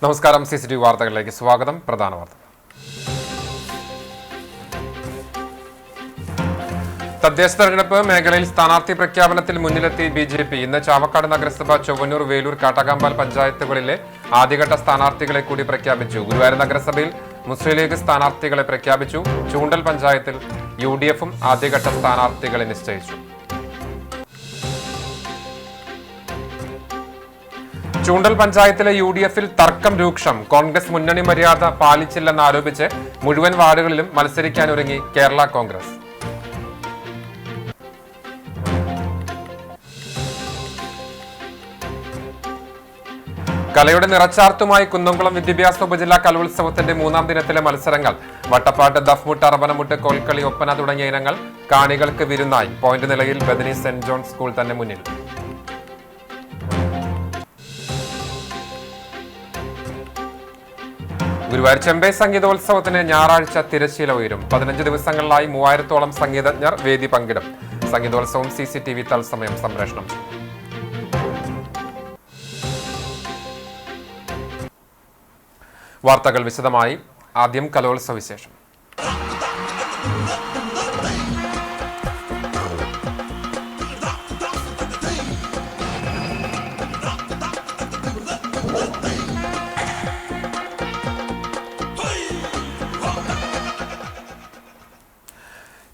നമസ്കാരം. CCTV വാർത്തകളിലേക്ക് സ്വാഗതം. പ്രധാന വാർത്തകൾ. തദ്ദേശ തെരഞ്ഞെടുപ്പ് മേഖലയിൽ സ്ഥാനാർത്ഥി പ്രഖ്യാപനത്തിൽ മുന്നിലെത്തി BJP. ഇന്ന് ചാവക്കാട് നഗരസഭ, ചൊവ്വന്നൂർ, വേലൂർ, കാട്ടകാമ്പാൽ പഞ്ചായത്തുകളിലെ ആദ്യഘട്ട സ്ഥാനാർത്ഥികളെ കൂടി പ്രഖ്യാപിച്ചു. ഗുരുവായൂർ നഗരസഭയിൽ മുസ്ലിം ലീഗ് സ്ഥാനാർത്ഥികളെ പ്രഖ്യാപിച്ചു. ചൂണ്ടൽ പഞ്ചായത്തിൽ UDFും ആദ്യഘട്ട സ്ഥാനാർത്ഥികളെ നിശ്ചയിച്ചു. ചൂണ്ടൽ പഞ്ചായത്തിലെ UDFിൽ തർക്കം രൂക്ഷം. കോൺഗ്രസ് മുന്നണി മര്യാദ പാലിച്ചില്ലെന്നാരോപിച്ച് മുഴുവൻ വാർഡുകളിലും മത്സരിക്കാനൊരുങ്ങി കേരള കോൺഗ്രസ്. കലയുടെ നിറച്ചാർത്തുമായി കുന്നംകുളം വിദ്യാഭ്യാസ ഉപജില്ലാ കലോത്സവത്തിന്റെ 3ാം ദിനത്തിലെ മത്സരങ്ങൾ. വട്ടപ്പാട്ട്, ദഫ്മുട്ട്, അറബനമുട്ട്, കോൽക്കളി, ഒപ്പന തുടങ്ങിയ ഇനങ്ങൾ കാണികൾക്ക് വിരുന്നായി. പോയിന്റ് നിലയിൽ ബദനി സെന്റ് ജോൺ സ്കൂൾ തന്നെ മുന്നിൽ. ഗുരുവായൂർ ചെമ്പൈ സംഗീതോത്സവത്തിന് ഞായറാഴ്ച തിരശ്ശീല ഉയരും. 15 ദിവസങ്ങളിലായി 3000-ഓളം സംഗീതജ്ഞർ വേദി പങ്കിടും. സംഗീതോത്സവം CCTV തത്സമയം സംപ്രേഷണം ചെയ്യും. വാർത്തകൾ വിശദമായി. ആദ്യം കലോത്സവ വിശേഷം.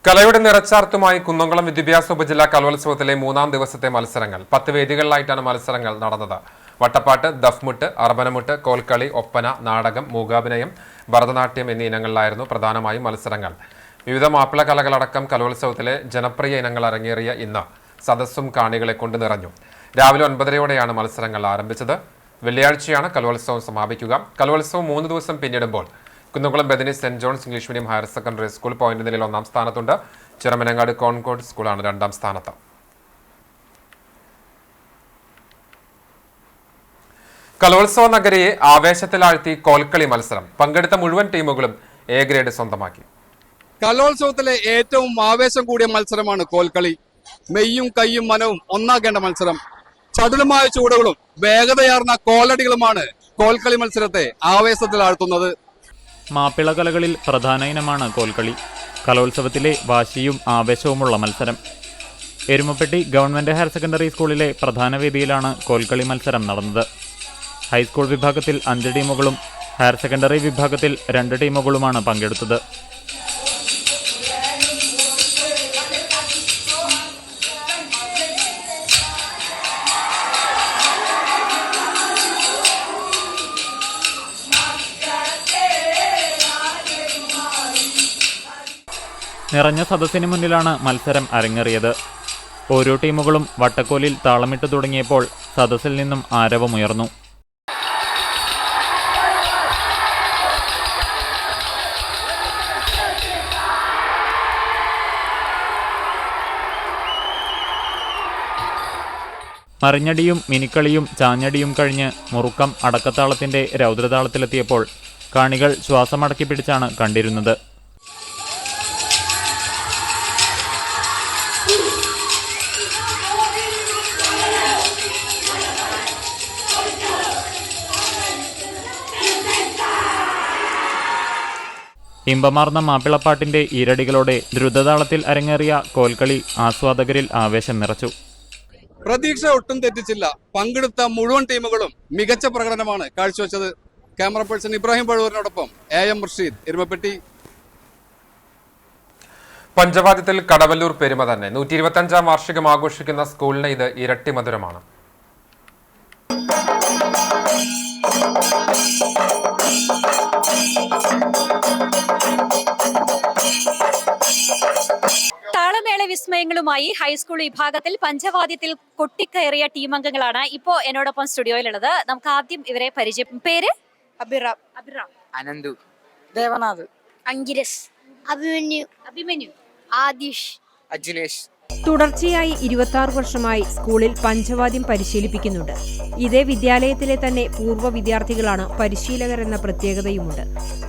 കലയുടെ നിറച്ചാർത്തുമായി കുന്നംകുളം വിദ്യാഭ്യാസ ഉപജില്ലാ കലോത്സവത്തിലെ 3ാം ദിവസത്തെ മത്സരങ്ങൾ. 10 വേദികളിലായിട്ടാണ് മത്സരങ്ങൾ നടന്നത്. വട്ടപ്പാട്ട്, ദഫ്മുട്ട്, അറബനമുട്ട്, കോൽക്കളി, ഒപ്പന, നാടകം, മൂകാഭിനയം, ഭരതനാട്യം എന്നീ ഇനങ്ങളിലായിരുന്നു പ്രധാനമായും മത്സരങ്ങൾ. വിവിധ മാപ്പിള കലകളടക്കം കലോത്സവത്തിലെ ജനപ്രിയ ഇനങ്ങൾ അരങ്ങേറിയ ഇന്ന് സദസ്സും കാണികളെ കൊണ്ട് നിറഞ്ഞു. രാവിലെ 9:30-യോടെയാണ് മത്സരങ്ങൾ ആരംഭിച്ചത്. വെള്ളിയാഴ്ചയാണ് കലോത്സവം സമാപിക്കുക. കലോത്സവം 3 ദിവസം പിന്നിടുമ്പോൾ Kunnamkulam Bethany saint John's English medium higher secondary school point നിലയിൽ 1ാം സ്ഥാനത്തുണ്ട്. ചിറമനങ്ങാട് കോൺകോഡ് സ്കൂളാണ് 2ാം സ്ഥാനത്ത്. കലോത്സവ നഗരിയെ ആവേശത്തിലാഴ്ത്തി കോൽക്കളി മത്സരം. പങ്കെടുത്ത മുഴുവൻ ടീമുകളും A ഗ്രേഡ് സ്വന്തമാക്കി. കലോത്സവത്തിലെ ഏറ്റവും ആവേശം കൂടിയ മത്സരമാണ് കോൽക്കളി. മെയ്യും കയ്യും മനവും ഒന്നാകേണ്ട മത്സരം. ചടുലമായ ചൂടുകളും വേഗതയാർന്ന കോലടികളുമാണ് കോൽക്കളി മത്സരത്തെ ആവേശത്തിലാഴ്ത്തുന്നത്. മാപ്പിള കലകളിൽ പ്രധാന ഇനമാണ് കോൽക്കളി. കലോത്സവത്തിലെ വാശിയും ആവേശവുമുള്ള മത്സരം. എരുമപ്പെട്ടി ഗവൺമെന്റ് ഹയർ സെക്കൻഡറി സ്കൂളിലെ പ്രധാന വേദിയിലാണ് കോൽക്കളി മത്സരം നടന്നത്. ഹൈസ്കൂൾ വിഭാഗത്തിൽ 5 ടീമുകളും ഹയർ സെക്കൻഡറി വിഭാഗത്തിൽ 2 ടീമുകളുമാണ് പങ്കെടുത്തത്. നിറഞ്ഞ സദസ്സിന് മുന്നിലാണ് മത്സരം അരങ്ങേറിയത്. ഓരോ ടീമുകളും വട്ടക്കോലിൽ താളമിട്ട് തുടങ്ങിയപ്പോൾ സദസ്സിൽ നിന്നും ആരവമുയർന്നു. മറിഞ്ഞടിയും മിനിക്കളിയും ചാഞ്ഞടിയും കഴിഞ്ഞ് മുറുക്കം അടക്കത്താളത്തിന്റെ രൗദ്രതാളത്തിലെത്തിയപ്പോൾ കാണികൾ ശ്വാസമടക്കി പിടിച്ചാണ് കണ്ടിരുന്നത്. ഇമ്പമാർന്ന മാപ്പിളപ്പാട്ടിന്റെ ഈരടികളോടെ ദ്രുതതാളത്തിൽ അരങ്ങേറിയ കോൽക്കളി ആസ്വാദകരിൽ ആവേശം നിറച്ചു. പ്രതീക്ഷ ഒട്ടും തെറ്റിച്ചില്ല. പങ്കെടുത്ത മുഴുവൻ ടീമുകളും മികച്ച പ്രകടനമാണ് കാഴ്ചവെച്ചത്. ക്യാമറ പേഴ്സൺ ഇബ്രാഹിം പഴുവൂരിനോടൊപ്പം AM റഷീദ്, എരുമപ്പെട്ടി. പഞ്ചവാദ്യത്തിൽ കടവല്ലൂർ പെരുമ തന്നെ. 125ാം വാർഷികം ആഘോഷിക്കുന്ന സ്കൂളിന് ഇത് ഇരട്ടി മധുരമാണ്. താളമേള വിസ്മയങ്ങളുമായി ഹൈസ്കൂൾ വിഭാഗത്തിൽ പഞ്ചവാദ്യത്തിൽ കൊട്ടിക്കയറിയ ടീം അംഗങ്ങളാണ് ഇപ്പോ എന്നോടൊപ്പം സ്റ്റുഡിയോയിലുള്ളത്. നമുക്ക് ആദ്യം ഇവരെ പരിചയം. പേര്? അഭിറാം, അനന്തു, ദേവനാഥ്, അങ്കിരസ്, അഭിമന്യു, അഭിമന്യു, ആദിഷ്, അജിനേഷ്, തുടർച്ചയായി 26 വർഷമായി സ്കൂളിൽ പഞ്ചവാദ്യം പരിശീലിപ്പിക്കുന്നുണ്ട്. ഇതേ വിദ്യാലയത്തിലെ തന്നെ പൂർവ്വ വിദ്യാർത്ഥികളാണ് പരിശീലകരെന്ന പ്രത്യേകതയുമുണ്ട്.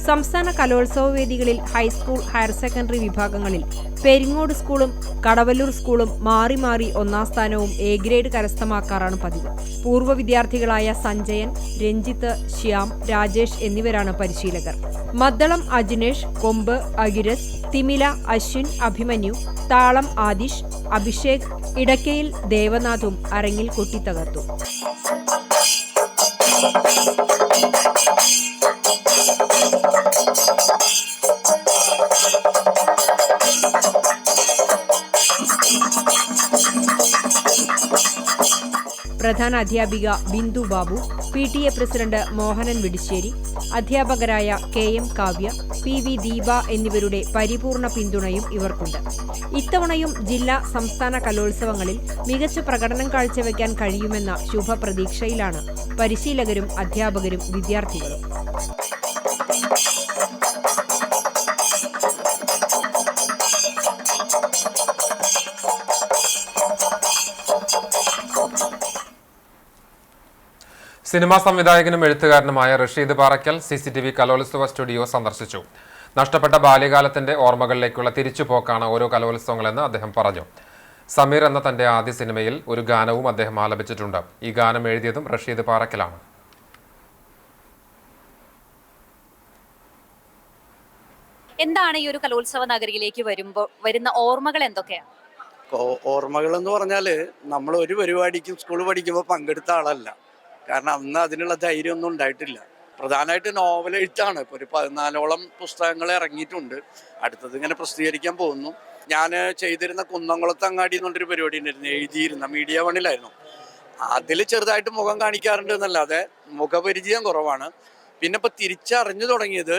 സംസ്ഥാന കലോത്സവ വേദികളിൽ ഹൈസ്കൂൾ, ഹയർ സെക്കൻഡറി വിഭാഗങ്ങളിൽ പെരിങ്ങോട് സ്കൂളും കടവല്ലൂർ സ്കൂളും മാറി മാറി ഒന്നാം സ്ഥാനവും എ ഗ്രേഡ് കരസ്ഥമാക്കാറാണ് പതിവ്. പൂർവ്വ വിദ്യാർത്ഥികളായ സഞ്ജയൻ, രഞ്ജിത്ത്, ശ്യാം, രാജേഷ് എന്നിവരാണ് പരിശീലകർ. മദ്ദളം അജിനേഷ്, കൊമ്പ് അഗിരസ്, തിമില അശ്വിൻ, അഭിമന്യു, താളം ആദിഷ്, അഭിഷേക്, ഇടക്കയിൽ ദേവനാഥും അരങ്ങിൽ കൊട്ടിത്തകർത്തു. പ്രധാന അധ്യാപിക ബിന്ദു ബാബു, PTA പ്രസിഡന്റ് മോഹനൻ വിടിശ്ശേരി, അധ്യാപകരായ KM കാവ്യ, PV ദീപ എന്നിവരുടെ പരിപൂർണ പിന്തുണയും ഇവർക്കുണ്ട്. ഇത്തവണയും ജില്ലാ, സംസ്ഥാന കലോത്സവങ്ങളിൽ മികച്ച പ്രകടനം കാഴ്ചവെക്കാൻ കഴിയുമെന്ന ശുഭപ്രതീക്ഷയിലാണ് പരിശീലകരും അധ്യാപകരും വിദ്യാർത്ഥികളും. സിനിമാ സംവിധായകനും എഴുത്തുകാരനുമായ റഷീദ് പാറയ്ക്കൽ CCTV കലോത്സവ സ്റ്റുഡിയോ സന്ദർശിച്ചു. നഷ്ടപ്പെട്ട ബാല്യകാലത്തിന്റെ ഓർമ്മകളിലേക്കുള്ള തിരിച്ചുപോക്കാണ് ഓരോ കലോത്സവങ്ങളെന്ന് അദ്ദേഹം പറഞ്ഞു. സമീർ എന്ന തന്റെ ആദ്യ സിനിമയിൽ ഒരു ഗാനവും അദ്ദേഹം ആലപിച്ചിട്ടുണ്ട്. ഈ ഗാനം എഴുതിയതും റഷീദ് പാറയ്ക്കലാണ്. എന്താണ് ഈ ഒരു കലോത്സവ നഗരിയിലേക്ക് വരുന്ന ഓർമ്മകൾ എന്തൊക്കെയാണ്? ഓർമ്മകൾ എന്ന് പറഞ്ഞാല് നമ്മൾ ഒരു പരിപാടിക്കും സ്കൂൾ പഠിക്കുമ്പോൾ പങ്കെടുത്ത ആളല്ല. കാരണം അന്ന് അതിനുള്ള ധൈര്യമൊന്നും ഉണ്ടായിട്ടില്ല. പ്രധാനമായിട്ട് നോവൽ എഴുത്താണ്. ഇപ്പോൾ ഒരു 14ഓളം പുസ്തകങ്ങൾ ഇറങ്ങിയിട്ടുണ്ട്. അടുത്തത് ഇങ്ങനെ പ്രസിദ്ധീകരിക്കാൻ പോകുന്നു. ഞാൻ ചെയ്തിരുന്ന കുന്നംകുളത്ത് അങ്ങാടി എന്നുള്ളൊരു പരിപാടി ഉണ്ടായിരുന്നു, എഴുതിയിരുന്ന മീഡിയ വണ്ണിലായിരുന്നു. അതിൽ ചെറുതായിട്ട് മുഖം കാണിക്കാറുണ്ട് എന്നല്ലാതെ മുഖപരിചയം കുറവാണ്. പിന്നെ ഇപ്പോൾ തിരിച്ചറിഞ്ഞു തുടങ്ങിയത്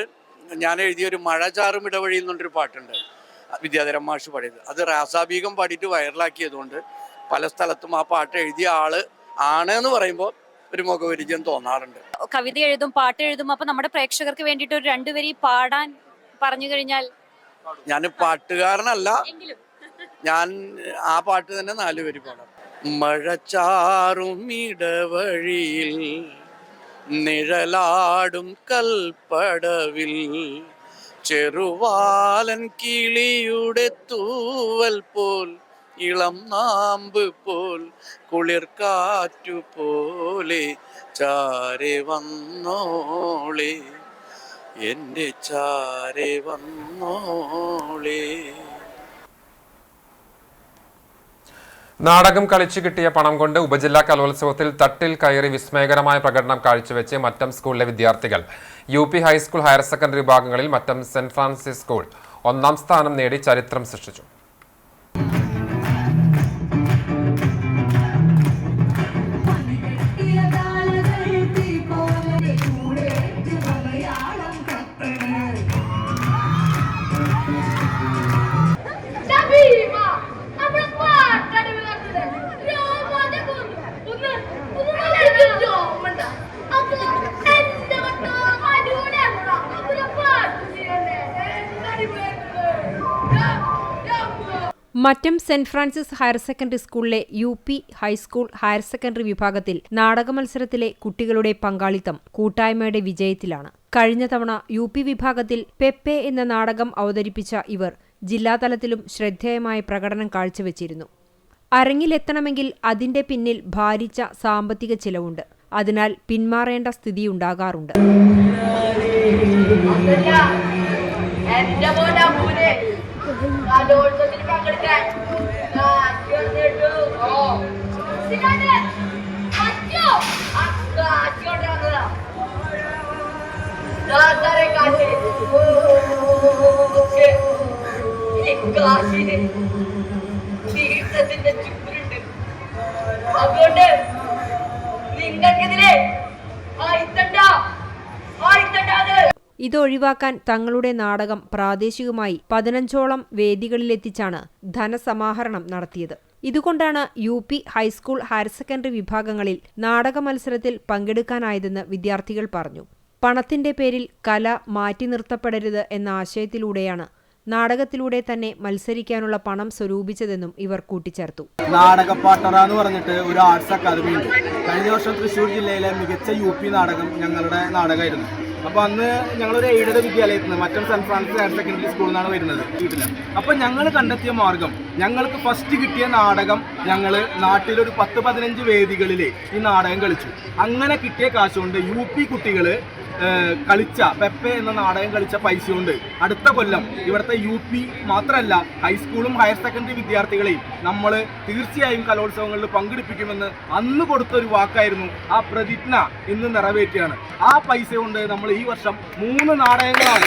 ഞാൻ എഴുതിയൊരു മഴ ചാറും ഇടവഴി എന്നുള്ളൊരു പാട്ടുണ്ട്, വിദ്യാധരൻ മാഷ് പാടിയത്. അത് റാസാബീഗം പാടിയിട്ട് വൈറലാക്കിയതുകൊണ്ട് പല സ്ഥലത്തും ആ പാട്ട് എഴുതിയ ആള് ആണ് എന്ന് പറയുമ്പോൾ ഒരു മുഖപരിചയം തോന്നാറുണ്ട്. കവിത എഴുതും, പാട്ട് എഴുതും. അപ്പൊ നമ്മുടെ പ്രേക്ഷകർക്ക് വേണ്ടിയിട്ട് ഒരു 2 വരി പാടാൻ പറഞ്ഞു കഴിഞ്ഞാൽ? ഞാൻ പാട്ടുകാരനല്ല, ഞാൻ ആ പാട്ട് തന്നെ 4 വരി പാടാം. മഴ ചാറും ഇടവഴിയിൽ നിഴലാടും കൽപ്പടവിൽ ചെറുവാലൻ കിളിയുടെ തൂവൽ പോൽ ഇളം നാമ്പ് പോൽ കുളിർ കാറ്റു പോലെ ചാരെ വന്നോളെ എൻ്റെ ചാരെ വന്നോളെ. നാടകം കളിച്ചു കിട്ടിയ പണം കൊണ്ട് ഉപജില്ലാ കലോത്സവത്തിൽ തട്ടിൽ കയറി വിസ്മയകരമായ പ്രകടനം കാഴ്ചവെച്ച് മറ്റം സ്കൂളിലെ വിദ്യാർത്ഥികൾ. UP ഹൈസ്കൂൾ, ഹയർ സെക്കൻഡറി വിഭാഗങ്ങളിൽ മറ്റം സെന്റ് ഫ്രാൻസിസ് സ്കൂൾ 1ാം സ്ഥാനം നേടി ചരിത്രം സൃഷ്ടിച്ചു. Mattom saint Francis higher secondary സ്കൂളിലെ UP ഹൈസ്കൂൾ, ഹയർ സെക്കൻഡറി വിഭാഗത്തിൽ നാടക മത്സരത്തിലെ കുട്ടികളുടെ പങ്കാളിത്തം കൂട്ടായ്മയുടെ വിജയത്തിലാണ്. കഴിഞ്ഞ തവണ UP വിഭാഗത്തിൽ പെപ്പെ എന്ന നാടകം അവതരിപ്പിച്ച ഇവർ ജില്ലാതലത്തിലും ശ്രദ്ധേയമായ പ്രകടനം കാഴ്ചവെച്ചിരുന്നു. അരങ്ങിലെത്തണമെങ്കിൽ അതിന്റെ പിന്നിൽ ഭാരിച്ച സാമ്പത്തിക ചിലവുണ്ട്. അതിനാൽ പിന്മാറേണ്ട സ്ഥിതിയുണ്ടാകാറുണ്ട്. അതുകൊണ്ട് നിങ്ങൾക്കെതിരെ ഇതൊഴിവാക്കാൻ തങ്ങളുടെ നാടകം പ്രാദേശികമായി 15ഓളം വേദികളിലെത്തിച്ചാണ് ധനസമാഹരണം നടത്തിയത്. ഇതുകൊണ്ടാണ് UP ഹൈസ്കൂൾ, ഹയർ സെക്കൻഡറി വിഭാഗങ്ങളിൽ നാടക മത്സരത്തിൽ പങ്കെടുക്കാനായതെന്ന് വിദ്യാർത്ഥികൾ പറഞ്ഞു. പണത്തിന്റെ പേരിൽ കല മാറ്റി നിർത്തപ്പെടരുത് എന്ന ആശയത്തിലൂടെയാണ് നാടകത്തിലൂടെ തന്നെ മത്സരിക്കാനുള്ള പണം സ്വരൂപിച്ചതെന്നും ഇവർ കൂട്ടിച്ചേർത്തു. നാടകപ്പാട്ടറ എന്ന് പറഞ്ഞിട്ട് ഒരു ആർട്സ് അക്കാദമി ഉണ്ട്. കഴിഞ്ഞ വർഷം തൃശ്ശൂർ ജില്ലയിലെ മികച്ച UP നാടകം ഞങ്ങളുടെ നാടകമായിരുന്നു. അപ്പോൾ അന്ന് ഞങ്ങളൊരു എയ്ഡഡ് വിദ്യാലയത്തിൽ നിന്ന് Mattom saint Francis higher secondary സ്കൂളിൽ നിന്നാണ് വരുന്നത് വീട്ടിൽ. അപ്പോൾ ഞങ്ങൾ കണ്ടെത്തിയ മാർഗം, ഞങ്ങൾക്ക് ഫസ്റ്റ് കിട്ടിയ നാടകം ഞങ്ങൾ നാട്ടിലൊരു 10-15 വേദികളിൽ ഈ നാടകം കളിച്ചു. അങ്ങനെ കിട്ടിയ കാശുകൊണ്ട് UP കുട്ടികൾ കളിച്ച പെപ്പെ എന്ന നാടകം കളിച്ച പൈസ കൊണ്ട് അടുത്ത കൊല്ലം ഇവിടുത്തെ UP മാത്രമല്ല ഹൈസ്കൂളും ഹയർ സെക്കൻഡറി വിദ്യാർത്ഥികളെയും നമ്മൾ തീർച്ചയായും കലോത്സവങ്ങളിൽ പങ്കെടുപ്പിക്കുമെന്ന് അന്ന് കൊടുത്തൊരു വാക്കായിരുന്നു. ആ പ്രതിജ്ഞ ഇന്ന് നിറവേറ്റുകയാണ്. ആ പൈസ കൊണ്ട് നമ്മൾ ഈ വർഷം 3 നാടകങ്ങളാണ്.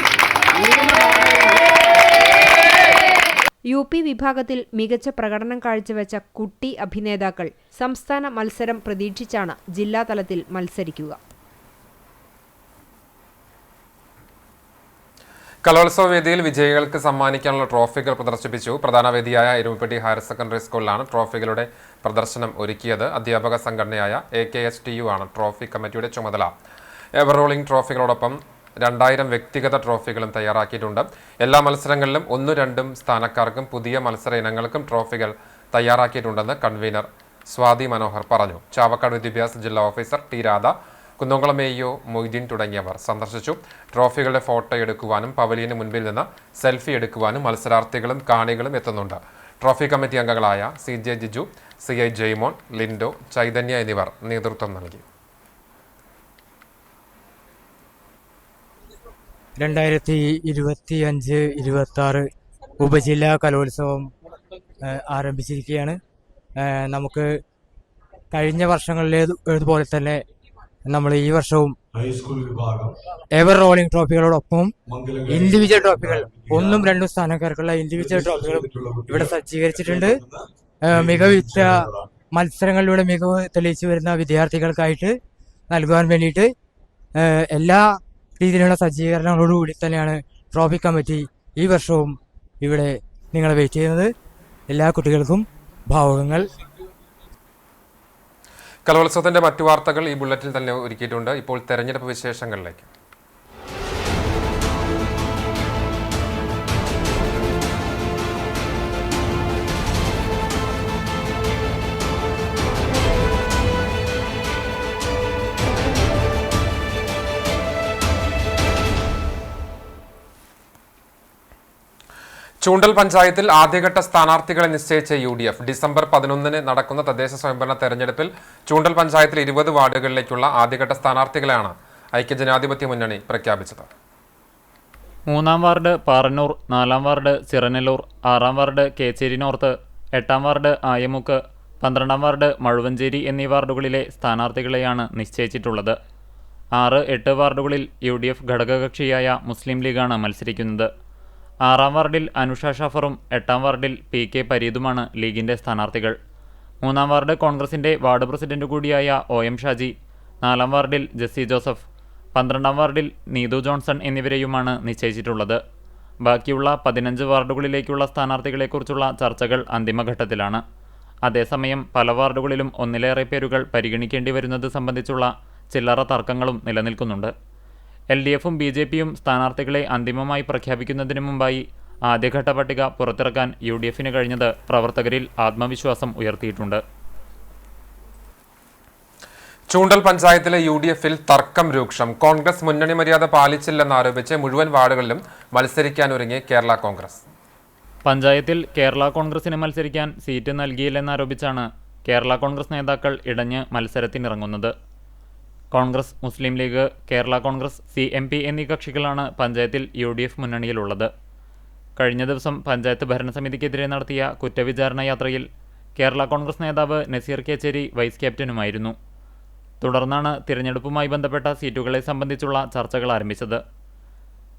UP വിഭാഗത്തിൽ മികച്ച പ്രകടനം കാഴ്ചവെച്ച കുട്ടി അഭിനേതാക്കൾ സംസ്ഥാന മത്സരം പ്രതീക്ഷിച്ചാണ് ജില്ലാതലത്തിൽ മത്സരിക്കുക. കലോത്സവ വേദിയിൽ വിജയികൾക്ക് സമ്മാനിക്കാനുള്ള ട്രോഫികൾ പ്രദർശിപ്പിച്ചു. പ്രധാന വേദിയായ എരുമപ്പെട്ടി ഹയർ സെക്കൻഡറി സ്കൂളിലാണ് ട്രോഫികളുടെ പ്രദർശനം ഒരുക്കിയത്. അധ്യാപക സംഘടനയായ AKSTU ആണ് ട്രോഫി കമ്മിറ്റിയുടെ ചുമതല. എവർ റോളിംഗ് ട്രോഫികളോടൊപ്പം 2000 വ്യക്തിഗത ട്രോഫികളും തയ്യാറാക്കിയിട്ടുണ്ട്. എല്ലാ മത്സരങ്ങളിലും 1-2 സ്ഥാനക്കാർക്കും പുതിയ മത്സര ഇനങ്ങൾക്കും ട്രോഫികൾ തയ്യാറാക്കിയിട്ടുണ്ടെന്ന് കൺവീനർ സ്വാതി മനോഹർ പറഞ്ഞു. ചാവക്കാട് വിദ്യാഭ്യാസ ജില്ലാ officer T Radha, Kunnamkulam AEO Moideen തുടങ്ങിയവർ സന്ദർശിച്ചു. ട്രോഫികളുടെ ഫോട്ടോ എടുക്കുവാനും പവലിയന് മുൻപിൽ നിന്ന് സെൽഫി എടുക്കുവാനും മത്സരാർത്ഥികളും കാണികളും എത്തുന്നുണ്ട്. ട്രോഫി കമ്മിറ്റി അംഗങ്ങളായ CJ ജിജു, CI ജെയ്മോൻ, ലിൻഡോ, ചൈതന്യ എന്നിവർ നേതൃത്വം നൽകി. 2025-26 ഉപജില്ലാ കലോത്സവം ആരംഭിച്ചിരിക്കുകയാണ്. നമുക്ക് കഴിഞ്ഞ വർഷങ്ങളിലേതുപോലെ തന്നെ നമ്മൾ ഈ വർഷവും എവർ റോളിംഗ് ട്രോഫികളോടൊപ്പം ഇൻഡിവിജ്വൽ ട്രോഫികൾ 1-2 സ്ഥാനക്കാർക്കുള്ള ഇൻഡിവിജ്വൽ ട്രോഫികളും ഇവിടെ സജ്ജീകരിച്ചിട്ടുണ്ട്. മികവുറ്റ മത്സരങ്ങളിലൂടെ മികവ് തെളിയിച്ചു വരുന്ന വിദ്യാർത്ഥികൾക്കായിട്ട് നൽകുവാൻ വേണ്ടിയിട്ട് എല്ലാ രീതിയിലുള്ള സജ്ജീകരണങ്ങളോടുകൂടി തന്നെയാണ് ട്രോഫി കമ്മിറ്റി ഈ വർഷവും ഇവിടെ നിങ്ങളെ വെയിറ്റ് ചെയ്യുന്നത്. എല്ലാ കുട്ടികൾക്കും ഭാവുകങ്ങൾ. കലോത്സവത്തിന്റെ മറ്റു വാർത്തകൾ ഈ ബുള്ളറ്റിൽ തന്നെ ഒരുക്കിയിട്ടുണ്ട്. ഇപ്പോൾ തെരഞ്ഞെടുപ്പ് വിശേഷങ്ങളിലേക്ക്. ചൂണ്ടൽ പഞ്ചായത്തിൽ ആദ്യഘട്ട സ്ഥാനാർത്ഥികളെ നിശ്ചയിച്ച UDF. ഡിസംബർ 11 നടക്കുന്ന തദ്ദേശ സ്വയംഭരണ തെരഞ്ഞെടുപ്പിൽ ചൂണ്ടൽ പഞ്ചായത്തിൽ 20 വാർഡുകളിലേക്കുള്ള ആദ്യഘട്ട സ്ഥാനാർത്ഥികളെയാണ് ഐക്യജനാധിപത്യ മുന്നണി പ്രഖ്യാപിച്ചത്. 3-ാം വാർഡ് പാറന്നൂർ, 4-ാം വാർഡ് ചിറനല്ലൂർ, 6-ാം വാർഡ് കേച്ചേരി നോർത്ത്, 8-ാം വാർഡ് ആയമുക്ക്, 12-ാം വാർഡ് മഴുവഞ്ചേരി എന്നീ വാർഡുകളിലെ സ്ഥാനാർത്ഥികളെയാണ് നിശ്ചയിച്ചിട്ടുള്ളത്. 6-8 വാർഡുകളിൽ UDF ഘടകകക്ഷിയായ മുസ്ലിം ലീഗാണ് മത്സരിക്കുന്നത്. 6-ാം വാർഡിൽ അനുഷ ഷാഫറും 8-ാം വാർഡിൽ PK പരീദുമാണ് ലീഗിൻ്റെ സ്ഥാനാർത്ഥികൾ. 3-ാം വാർഡ് കോൺഗ്രസിൻ്റെ വാർഡ് പ്രസിഡന്റ് കൂടിയായ OM ഷാജി, 4-ാം വാർഡിൽ ജെസ്സി ജോസഫ്, 12-ാം വാർഡിൽ നീതു ജോൺസൺ എന്നിവരെയുമാണ് നിശ്ചയിച്ചിട്ടുള്ളത്. ബാക്കിയുള്ള 15 വാർഡുകളിലേക്കുള്ള സ്ഥാനാർത്ഥികളെക്കുറിച്ചുള്ള ചർച്ചകൾ അന്തിമഘട്ടത്തിലാണ്. അതേസമയം പല വാർഡുകളിലും ഒന്നിലേറെ പേരുകൾ പരിഗണിക്കേണ്ടി വരുന്നത് സംബന്ധിച്ചുള്ള ചില്ലറ തർക്കങ്ങളും നിലനിൽക്കുന്നുണ്ട്. LDFും BJPയും സ്ഥാനാർത്ഥികളെ അന്തിമമായി പ്രഖ്യാപിക്കുന്നതിന് മുമ്പായി ആദ്യഘട്ട പട്ടിക പുറത്തിറക്കാൻ UDFന് കഴിഞ്ഞത് പ്രവർത്തകരിൽ ആത്മവിശ്വാസം ഉയർത്തിയിട്ടുണ്ട്. ചൂണ്ടൽ പഞ്ചായത്തിലെ UDFൽ തർക്കം രൂക്ഷം. കോൺഗ്രസ് മുന്നണി മര്യാദ പാലിച്ചില്ലെന്നാരോപിച്ച് മുഴുവൻ വാർഡുകളിലും മത്സരിക്കാനൊരുങ്ങി കേരള കോൺഗ്രസ്. പഞ്ചായത്തിൽ കേരള കോൺഗ്രസിന് മത്സരിക്കാൻ സീറ്റ് നൽകിയില്ലെന്നാരോപിച്ചാണ് കേരള കോൺഗ്രസ് നേതാക്കൾ ഇടഞ്ഞ് മത്സരത്തിനിറങ്ങുന്നത്. കോൺഗ്രസ്, മുസ്ലിം ലീഗ്, കേരള കോൺഗ്രസ്, CMP എന്നീ കക്ഷികളാണ് പഞ്ചായത്തിൽ UDF മുന്നണിയിലുള്ളത്. കഴിഞ്ഞ ദിവസം പഞ്ചായത്ത് ഭരണസമിതിക്കെതിരെ നടത്തിയ കുറ്റവിചാരണ യാത്രയിൽ കേരള കോൺഗ്രസ് നേതാവ് നസീർ കേച്ചേരി വൈസ് ക്യാപ്റ്റനുമായിരുന്നു. തുടർന്നാണ് തിരഞ്ഞെടുപ്പുമായി ബന്ധപ്പെട്ട സീറ്റുകളെ സംബന്ധിച്ചുള്ള ചർച്ചകൾ ആരംഭിച്ചത്.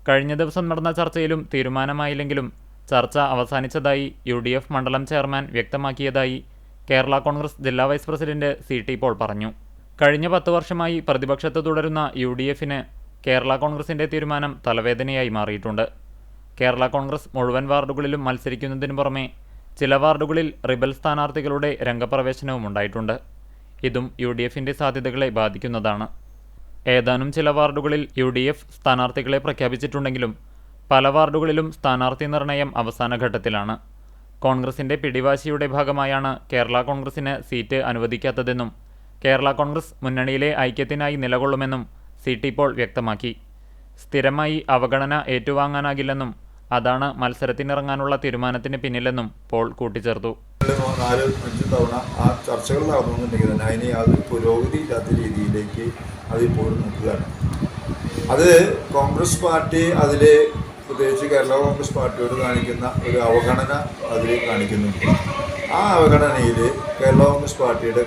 കഴിഞ്ഞ ദിവസം നടന്ന ചർച്ചയിലും തീരുമാനമായില്ലെങ്കിലും ചർച്ച അവസാനിച്ചതായി UDF മണ്ഡലം ചെയർമാൻ വ്യക്തമാക്കിയതായി കേരള കോൺഗ്രസ് ജില്ലാ വൈസ് പ്രസിഡന്റ് CT പോൾ പറഞ്ഞു. കഴിഞ്ഞ 10 വർഷമായി പ്രതിപക്ഷത്ത് തുടരുന്ന UDFന് കേരള കോൺഗ്രസിൻ്റെ തീരുമാനം തലവേദനയായി മാറിയിട്ടുണ്ട്. കേരള കോൺഗ്രസ് മുഴുവൻ വാർഡുകളിലും മത്സരിക്കുന്നതിനു പുറമെ ചില വാർഡുകളിൽ റിബൽ സ്ഥാനാർത്ഥികളുടെ രംഗപ്രവേശനവും ഉണ്ടായിട്ടുണ്ട്. ഇതും UDFന്റെ സാധ്യതകളെ ബാധിക്കുന്നതാണ്. ഏതാനും ചില വാർഡുകളിൽ UDF സ്ഥാനാർത്ഥികളെ പ്രഖ്യാപിച്ചിട്ടുണ്ടെങ്കിലും പല വാർഡുകളിലും സ്ഥാനാർത്ഥി നിർണയം അവസാന ഘട്ടത്തിലാണ്. കോൺഗ്രസിന്റെ പിടിവാശിയുടെ ഭാഗമായാണ് കേരള കോൺഗ്രസിന് സീറ്റ് അനുവദിക്കാത്തതെന്നും കേരള കോൺഗ്രസ് മുന്നണിയിലെ ഐക്യത്തിനായി നിലകൊള്ളുമെന്നും CT പോൾ വ്യക്തമാക്കി. സ്ഥിരമായി അവഗണന ഏറ്റുവാങ്ങാനാകില്ലെന്നും അതാണ് മത്സരത്തിനിറങ്ങാനുള്ള തീരുമാനത്തിന് പിന്നിലെന്നും പോൾ കൂട്ടിച്ചേർത്തു. 4-5 തവണ ആ ചർച്ചകൾ നടന്നുകൊണ്ടെങ്കിൽ തന്നെ അതിന് യാതൊരു പുരോഗതി ഇല്ലാത്ത രീതിയിലേക്ക് അതിപ്പോഴും നിൽക്കുകയാണ്. അത് കോൺഗ്രസ് പാർട്ടി അതിൽ പ്രത്യേകിച്ച് കേരള കോൺഗ്രസ് പാർട്ടിയോട് കാണിക്കുന്ന ഒരു അവഗണന അതിൽ കാണിക്കുന്നുണ്ട്. ആ അവഗണനയിൽ കേരള കോൺഗ്രസ് പാർട്ടിയുടെ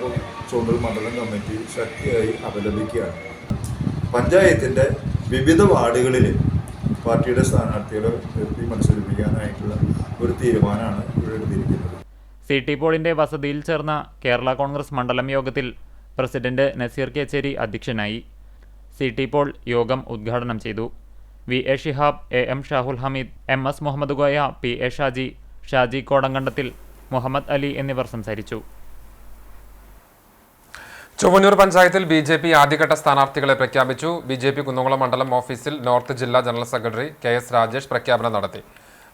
ചുണ്ടൽ മണ്ഡലം കമ്മിറ്റി ശക്തിയായി അപലപിക്കുകയാണ്. പഞ്ചായത്തിൻ്റെ വിവിധ വാർഡുകളിൽ പാർട്ടിയുടെ സ്ഥാനാർത്ഥികളെ നിർത്തി മത്സരിപ്പിക്കാനായിട്ടുള്ള ഒരു തീരുമാനമാണ് ഇവിടെ എടുത്തിരിക്കുന്നത്. CT പോളിന്റെ വസതിയിൽ ചേർന്ന കേരള കോൺഗ്രസ് മണ്ഡലം യോഗത്തിൽ പ്രസിഡന്റ് നസീർ കേച്ചേരി അധ്യക്ഷനായി. CT പോൾ യോഗം ഉദ്ഘാടനം ചെയ്തു. VA Shihab, AM Shahul Hameed, MS Muhammad Koya, PA Shaji, Shaji കോടങ്കണ്ടത്തിൽ, Muhammad Ali എന്നിവർ സംസാരിച്ചു. ചൊവ്വന്നൂർ പഞ്ചായത്തിൽ BJP ആദ്യഘട്ട സ്ഥാനാർത്ഥികളെ പ്രഖ്യാപിച്ചു. BJP കുന്നംകുളം മണ്ഡലം ഓഫീസിൽ നോർത്ത് ജില്ലാ ജനറൽ സെക്രട്ടറി KS രാജേഷ് പ്രഖ്യാപനം നടത്തി.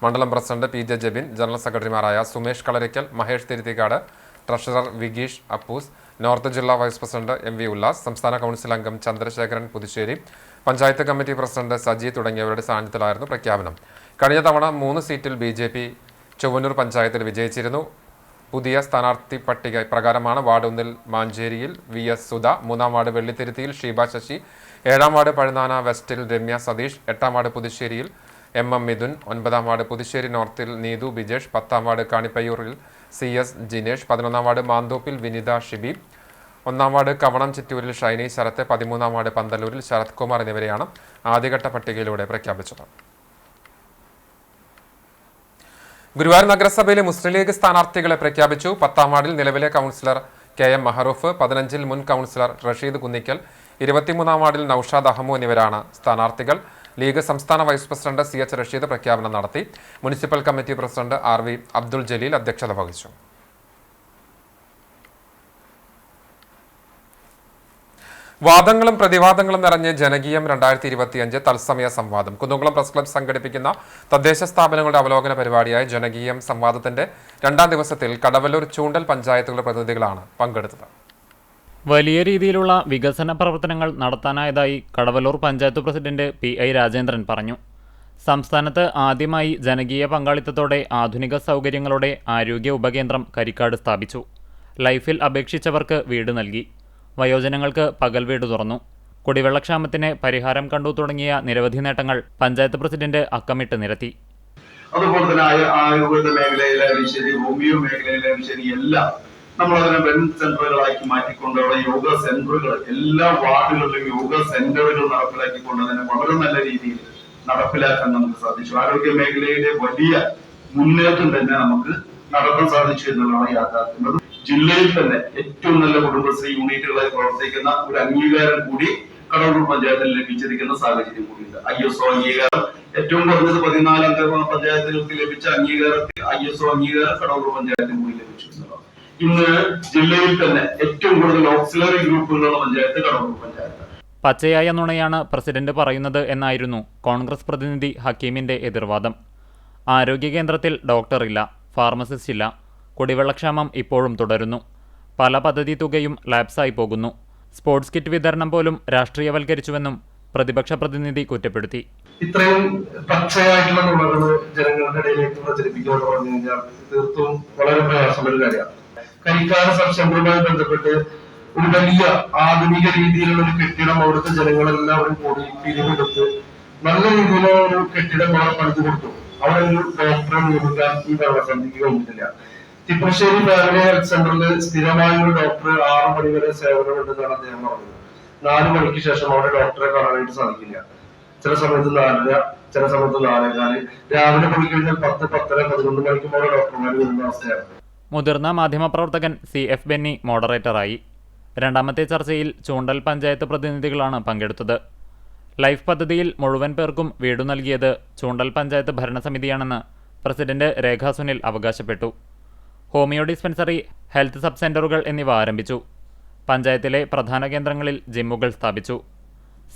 മണ്ഡലം പ്രസിഡന്റ് PJ ജെബിൻ, ജനറൽ സെക്രട്ടറിമാരായ സുമേഷ് കളരിക്കൽ, മഹേഷ് തിരുത്തിക്കാട്, ട്രഷറർ വിഗീഷ് അപ്പൂസ്, നോർത്ത് ജില്ലാ വൈസ് പ്രസിഡന്റ് MV ഉല്ലാസ്, സംസ്ഥാന കൗൺസിൽ അംഗം ചന്ദ്രശേഖരൻ പുതുശ്ശേരി, പഞ്ചായത്ത് കമ്മിറ്റി പ്രസിഡന്റ് സജി തുടങ്ങിയവരുടെ സാന്നിധ്യത്തിലായിരുന്നു പ്രഖ്യാപനം. കഴിഞ്ഞ തവണ 3 സീറ്റിൽ BJP ചൊവ്വന്നൂർ പഞ്ചായത്തിൽ വിജയിച്ചിരുന്നു. പുതിയ സ്ഥാനാർത്ഥി പട്ടിക പ്രകാരമാണ് വാർഡ് 1 മാഞ്ചേരിയിൽ VS സുധ, 3-ാം വാർഡ് വെള്ളിത്തിരുത്തിയിൽ ഷീബ ശശി, 7-ാം വാർഡ് പഴുനാന വെസ്റ്റിൽ രമ്യ സതീഷ്, 8-ാം വാർഡ് പുതുശ്ശേരിയിൽ MM മിഥുൻ, 9-ാം വാർഡ് പുതുശ്ശേരി നോർത്തിൽ നീതു ബിജേഷ്, 10-ാം വാർഡ് കാണിപ്പയ്യൂരിൽ CS ജിനേഷ്, 11-ാം വാർഡ് മാന്തോപ്പിൽ വിനിത ഷിബി, 1-ാം വാർഡ് കവണം ചിറ്റൂരിൽ ഷൈനി ശരത്ത്, 13-ാം വാർഡ് പന്തലൂരിൽ ശരത് കുമാർ എന്നിവരെയാണ് ആദ്യഘട്ട പട്ടികയിലൂടെ പ്രഖ്യാപിച്ചത്. ഗുരുവായൂർ നഗരസഭയിലെ മുസ്ലിം ലീഗ് സ്ഥാനാർത്ഥികളെ പ്രഖ്യാപിച്ചു. 10-ാം വാർഡിൽ നിലവിലെ കൗൺസിലർ KM മഹറൂഫ്, 15-ൽ മുൻ കൗൺസിലർ റഷീദ് കുന്നിക്കൽ, 23-ാം വാർഡിൽ നൌഷാദ് അഹമ്മു എന്നിവരാണ് സ്ഥാനാർത്ഥികൾ. ലീഗ് സംസ്ഥാന വൈസ് പ്രസിഡന്റ് CH റഷീദ് പ്രഖ്യാപനം നടത്തി. Municipal committee president RV Abdul Jaleel അധ്യക്ഷത വഹിച്ചു. വാദങ്ങളും പ്രതിവാദങ്ങളും നിറഞ്ഞ് ജനകീയം 2025 തത്സമയ സംവാദം. കുന്നംകുളം പ്രസ് ക്ലബ്ബ് സംഘടിപ്പിക്കുന്ന തദ്ദേശ സ്ഥാപനങ്ങളുടെ അവലോകന പരിപാടിയായ ജനകീയം സംവാദത്തിന്റെ 2ാം ദിവസത്തിൽ കടവല്ലൂർ ചൂണ്ടൽ പഞ്ചായത്തുകളുടെ പ്രതിനിധികളാണ് പങ്കെടുത്തത്. വലിയ രീതിയിലുള്ള വികസന പ്രവർത്തനങ്ങൾ നടത്താനായതായി കടവല്ലൂർ പഞ്ചായത്ത് പ്രസിഡന്റ് PI രാജേന്ദ്രൻ പറഞ്ഞു. സംസ്ഥാനത്ത് ആദ്യമായി ജനകീയ പങ്കാളിത്തത്തോടെ ആധുനിക സൗകര്യങ്ങളോടെ ആരോഗ്യ ഉപകേന്ദ്രം കരിക്കാട് സ്ഥാപിച്ചു. ലൈഫിൽ അപേക്ഷിച്ചവർക്ക് വീട് നൽകി. വയോജനങ്ങൾക്ക് പകൽ വീട് തുറന്നു. കുടിവെള്ളക്ഷാമത്തിന് പരിഹാരം കണ്ടു തുടങ്ങിയ നിരവധി നേട്ടങ്ങൾ പഞ്ചായത്ത് പ്രസിഡന്റ് അക്കമിട്ട് നിരത്തി. അതുപോലെ തന്നെ ആയുർവേദ മേഖലയിലായാലും ശരി, ഹോമിയോ മേഖലയിലായാലും ശരി, എല്ലാം നമ്മളതിനെ വെൽനസ് സെന്ററുകളാക്കി മാറ്റിക്കൊണ്ട് അവിടെ യോഗ സെന്ററുകൾ എല്ലാ വാർഡുകളിലും യോഗ സെന്ററുകൾ നടപ്പിലാക്കിക്കൊണ്ട് അതിനെ വളരെ നല്ല രീതിയിൽ നടപ്പിലാക്കാൻ നമുക്ക് സാധിച്ചു. ആരോഗ്യ മേഖലയിലെ വലിയ മുന്നേറ്റം തന്നെ നമുക്ക് നടത്താൻ സാധിച്ചു എന്നുള്ളതാണ് യാഥാർത്ഥ്യം. ജില്ലയിൽ തന്നെ ഏറ്റവും നല്ല കുടുംബശ്രീ യൂണിറ്റുകളായി പ്രവർത്തിക്കുന്ന ഒരു അംഗീകാരം കൂടി കടവല്ലൂർ പഞ്ചായത്തിൽ ലഭിച്ചിരിക്കുന്ന സാഹചര്യം കൂടിയുണ്ട്. ISO അംഗീകാരം ഏറ്റവും കുറഞ്ഞത് 14 അംഗ പഞ്ചായത്തുകൾക്ക് ലഭിച്ച അംഗീകാരത്തിൽ ISO അംഗീകാരം കടവല്ലൂർ പഞ്ചായത്തിന് കൂടി ലഭിച്ചിരുന്നതാണ്. ഇന്ന് ജില്ലയിൽ തന്നെ ഏറ്റവും കൂടുതൽ ഓക്സിലറി ഗ്രൂപ്പുകളുള്ള പഞ്ചായത്ത് കടവല്ലൂർ പഞ്ചായത്ത്. പച്ചയായ നുണയാണ് പ്രസിഡന്റ് പറയുന്നത് എന്നായിരുന്നു കോൺഗ്രസ് പ്രതിനിധി ഹക്കീമിന്റെ എതിർവാദം. ആരോഗ്യ കേന്ദ്രത്തിൽ ഡോക്ടറില്ല, ഫാർമസിസ്റ്റ് ഇല്ല, കുടിവെള്ളക്ഷാമം ഇപ്പോഴും തുടരുന്നു, പല പദ്ധതി തുകയും ലാപ്സായി പോകുന്നു, സ്പോർട്സ് കിറ്റ് വിതരണം പോലും രാഷ്ട്രീയവൽക്കരിച്ചുവെന്നും പ്രതിപക്ഷ പ്രതിനിധി കുറ്റപ്പെടുത്തി. ഇത്രയും പച്ചയായിട്ടുള്ള നുണകൾ ജനങ്ങളുടെ ഇടയിലേക്ക് പ്രചരിപ്പിക്കുക എന്ന് പറഞ്ഞു കഴിഞ്ഞാൽ തീർത്തും വളരെ പ്രയാസമുള്ള കാര്യമാണ്. കരിക്കാട് സബ് സെന്ററുമായി ബന്ധപ്പെട്ട് ഒരു വലിയ ആധുനിക രീതിയിലുള്ള ഒരു കെട്ടിടം അവിടുത്തെ ജനങ്ങളെല്ലാവരും കൂടി പിരിവെടുത്ത് നല്ല രീതിയിലുള്ള ഒരു കെട്ടിടം അവിടെ പണിത് കൊടുത്തു. അവിടെ ഒരു ഡോക്ടറെ നിയമിക്കാൻ ഈ ഭരണസമിതിക്ക് കഴിഞ്ഞിട്ടില്ല. തിപ്പശ്ശേരി ഫാമിലി ഹെൽത്ത് സെന്ററിൽ സ്ഥിരമായ ഒരു ഡോക്ടർ 6 മണി വരെ സേവനമുണ്ടെന്നാണ് അദ്ദേഹം പറഞ്ഞത്. 4 മണിക്ക് ശേഷം അവിടെ ഡോക്ടറെ കാണാനായിട്ട് സാധിക്കില്ല. ചില സമയത്ത് 4:30, ചില സമയത്ത് 4:15. രാവിലെ പോയി കഴിഞ്ഞാൽ 10, 10:30, 11 മണിക്കും അവിടെ ഡോക്ടർമാർ വരുന്ന അവസ്ഥയാണ്. മുതിർന്ന മാധ്യമപ്രവർത്തകൻ CF ബെന്നി മോഡറേറ്ററായി. രണ്ടാമത്തെ ചർച്ചയിൽ ചൂണ്ടൽ പഞ്ചായത്ത് പ്രതിനിധികളാണ് പങ്കെടുത്തത്. ലൈഫ് പദ്ധതിയിൽ മുഴുവൻ പേർക്കും വീടു നൽകിയത് ചൂണ്ടൽ പഞ്ചായത്ത് ഭരണസമിതിയാണെന്ന് പ്രസിഡന്റ് രേഖ സുനിൽ അവകാശപ്പെട്ടു. ഹോമിയോ ഡിസ്പെൻസറി, ഹെൽത്ത് സബ് സെന്ററുകൾ എന്നിവ ആരംഭിച്ചു. പഞ്ചായത്തിലെ പ്രധാന കേന്ദ്രങ്ങളിൽ ജിമ്മുകൾ സ്ഥാപിച്ചു.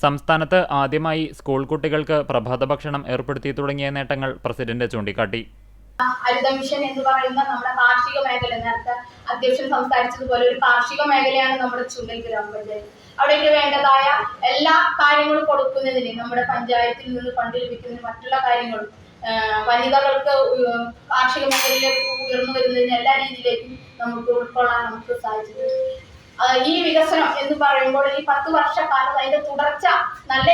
സംസ്ഥാനത്ത് ആദ്യമായി സ്കൂൾ കുട്ടികൾക്ക് പ്രഭാത ഭക്ഷണം ഏർപ്പെടുത്തി തുടങ്ങിയ നേട്ടങ്ങൾ പ്രസിഡന്റ് ചൂണ്ടിക്കാട്ടി. ഹരിത മിഷൻ എന്ന് പറയുന്ന നമ്മുടെ കാർഷിക മേഖല, നേരത്തെ അധ്യക്ഷൻ സംസാരിച്ചതുപോലെ ഒരു കാർഷിക മേഖലയാണ് നമ്മുടെ ചുണ്ടൽ ഗ്രാമപഞ്ചായത്ത്. അവിടേക്ക് വേണ്ടതായ എല്ലാ കാര്യങ്ങളും കൊടുക്കുന്നതിന് നമ്മുടെ പഞ്ചായത്തിൽ നിന്ന് ഫണ്ട് ലഭിക്കുന്നതിന് മറ്റുള്ള കാര്യങ്ങളും വനിതകൾക്ക് കാർഷിക മേഖലയിലേക്ക് ഉയർന്നു വരുന്നതിന് എല്ലാ രീതിയിലേക്കും നമുക്ക് ഉൾക്കൊള്ളാൻ നമുക്ക് സാധിച്ചിട്ടുണ്ട്. ഈ വികസനം എന്ന് പറയുമ്പോൾ ഈ 10 വർഷക്കാലം അതിന്റെ തുടർച്ച നല്ല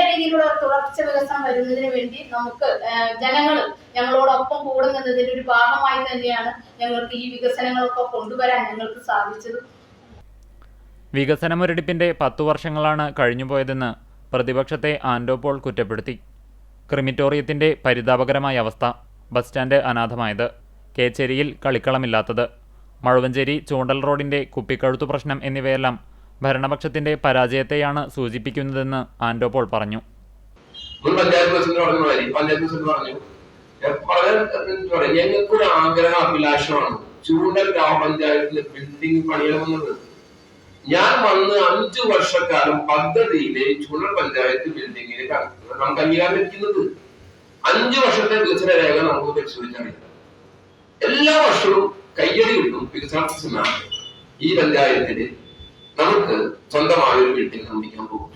രീതിയിലുള്ള തുടർച്ച വികസനം വരുന്നതിന് വേണ്ടി നമുക്ക് ജനങ്ങൾ ഞങ്ങളോടൊപ്പം കൂടുന്നതിന്റെ ഒരു ഭാഗമായി തന്നെയാണ് ഞങ്ങൾക്ക് ഈ വികസനങ്ങളൊക്കെ കൊണ്ടുവരാൻ ഞങ്ങൾക്ക് സാധിച്ചത്. വികസനമുരടിപ്പിന്റെ 10 വർഷങ്ങളാണ് കഴിഞ്ഞുപോയതെന്ന് പ്രതിപക്ഷത്തെ ആൻഡോ പോൾ കുറ്റപ്പെടുത്തി. ക്രിമിറ്റോറിയത്തിന്റെ പരിതാപകരമായ അവസ്ഥ, ബസ് സ്റ്റാൻഡ് അനാഥമായത്, കേച്ചേരിയിൽ കളിക്കളമില്ലാത്തത്, മഴുവഞ്ചേരി ചൂണ്ടൽ റോഡിന്റെ കുപ്പിക്കഴുത്തു പ്രശ്നം എന്നിവയെല്ലാം ഭരണപക്ഷത്തിന്റെ പരാജയത്തെയാണ് സൂചിപ്പിക്കുന്നതെന്ന് ആൻഡോ പോൾ പറഞ്ഞു. ഞങ്ങൾക്കൊരു ആഗ്രഹം, അഭിലാഷമാണ് ചൂണ്ടൽ ഗ്രാമപഞ്ചായത്തിലെ ബിൽഡിംഗ് പണിയണമെന്നത്. ഞാൻ വന്ന് 5 വർഷക്കാലം പദ്ധതിയിലെ ചൂണ്ടൽ പഞ്ചായത്ത് ബിൽഡിങ്ങിന് നമുക്ക് അംഗീകാരം ലഭിക്കുന്നത് 5 വർഷത്തെ വികസന രേഖ നമുക്ക് പരിശോധിച്ചറിയാം. എല്ലാ വർഷവും കയ്യടി കിട്ടും വികസന. ഈ പഞ്ചായത്തിന് നമുക്ക് സ്വന്തമായ ഒരു ബിൽഡിംഗ് നിർമ്മിക്കാൻ പോകും.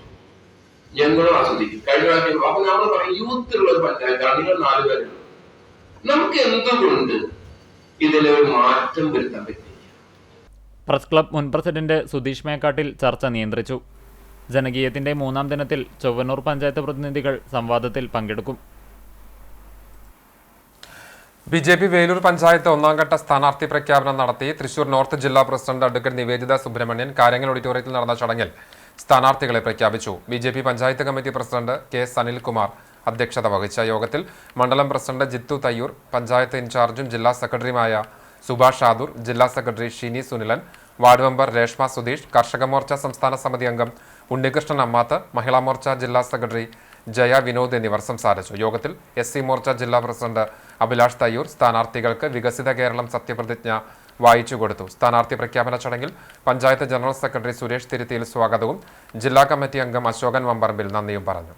ഞങ്ങളും ആസ്വദിക്കും. കഴിഞ്ഞ പ്രാവശ്യം അപ്പൊ നമ്മൾ പറയും യൂത്തുള്ള ഒരു പഞ്ചായത്താണ്, നിങ്ങൾ 4 പേരുണ്ട്. നമുക്ക് എന്തുകൊണ്ട് ഇതിലൊരു മാറ്റം വരുത്താൻ പറ്റില്ല? പ്രസ് ക്ലബ് മുൻ പ്രസിഡന്റ് സുധീഷ് മേക്കാട്ടിൽ ചർച്ച നിയന്ത്രിച്ചു. ജനകീയത്തിന്റെ 3ാം ദിനത്തിൽ ചൊവ്വന്നൂർ പഞ്ചായത്ത് പ്രതിനിധികൾ സംവാദത്തിൽ പങ്കെടുക്കും. ബി.ജെ.പി. വേലൂർ പഞ്ചായത്ത് 1ാം ഘട്ട സ്ഥാനാർത്ഥി പ്രഖ്യാപനം നടത്തി. തൃശൂർ നോർത്ത് ജില്ലാ പ്രസിഡന്റ് അഡ്വക്കേറ്റ് നിവേദിത സുബ്രഹ്മണ്യൻ കാര്യങ്ങൾ ഓഡിറ്റോറിയത്തിൽ നടന്ന ചടങ്ങിൽ സ്ഥാനാർത്ഥികളെ പ്രഖ്യാപിച്ചു. BJP. Panchayat committee president K Sanilkumar അധ്യക്ഷത വഹിച്ച യോഗത്തിൽ മണ്ഡലം പ്രസിഡന്റ് ജിത്തു തയ്യൂർ, പഞ്ചായത്ത് ഇൻചാർജും ജില്ലാ സെക്രട്ടറിയുമായ സുഭാഷ് ആദൂർ, ജില്ലാ secretary Shini Sunilan, ward member Reshma Sudheesh, കർഷക മോർച്ച സംസ്ഥാന സമിതി അംഗം ഉണ്ണികൃഷ്ണൻ അമ്മാത്ത്, മഹിളാ മോർച്ച ജില്ലാ സെക്രട്ടറി ജയ വിനോദ് എന്നിവർ സംസാരിച്ചു. യോഗത്തിൽ SC മോർച്ച ജില്ലാ പ്രസിഡന്റ് അഭിലാഷ് തയ്യൂർ സ്ഥാനാർത്ഥികൾക്ക് വികസിത കേരളം സത്യപ്രതിജ്ഞ വായിച്ചു കൊടുത്തു. സ്ഥാനാർത്ഥി പ്രഖ്യാപന ചടങ്ങിൽ പഞ്ചായത്ത് ജനറൽ സെക്രട്ടറി സുരേഷ് തിരുത്തിയിൽ സ്വാഗതവും ജില്ലാ കമ്മിറ്റി അംഗം അശോകൻ വമ്പറമ്പിൽ നന്ദിയും പറഞ്ഞു.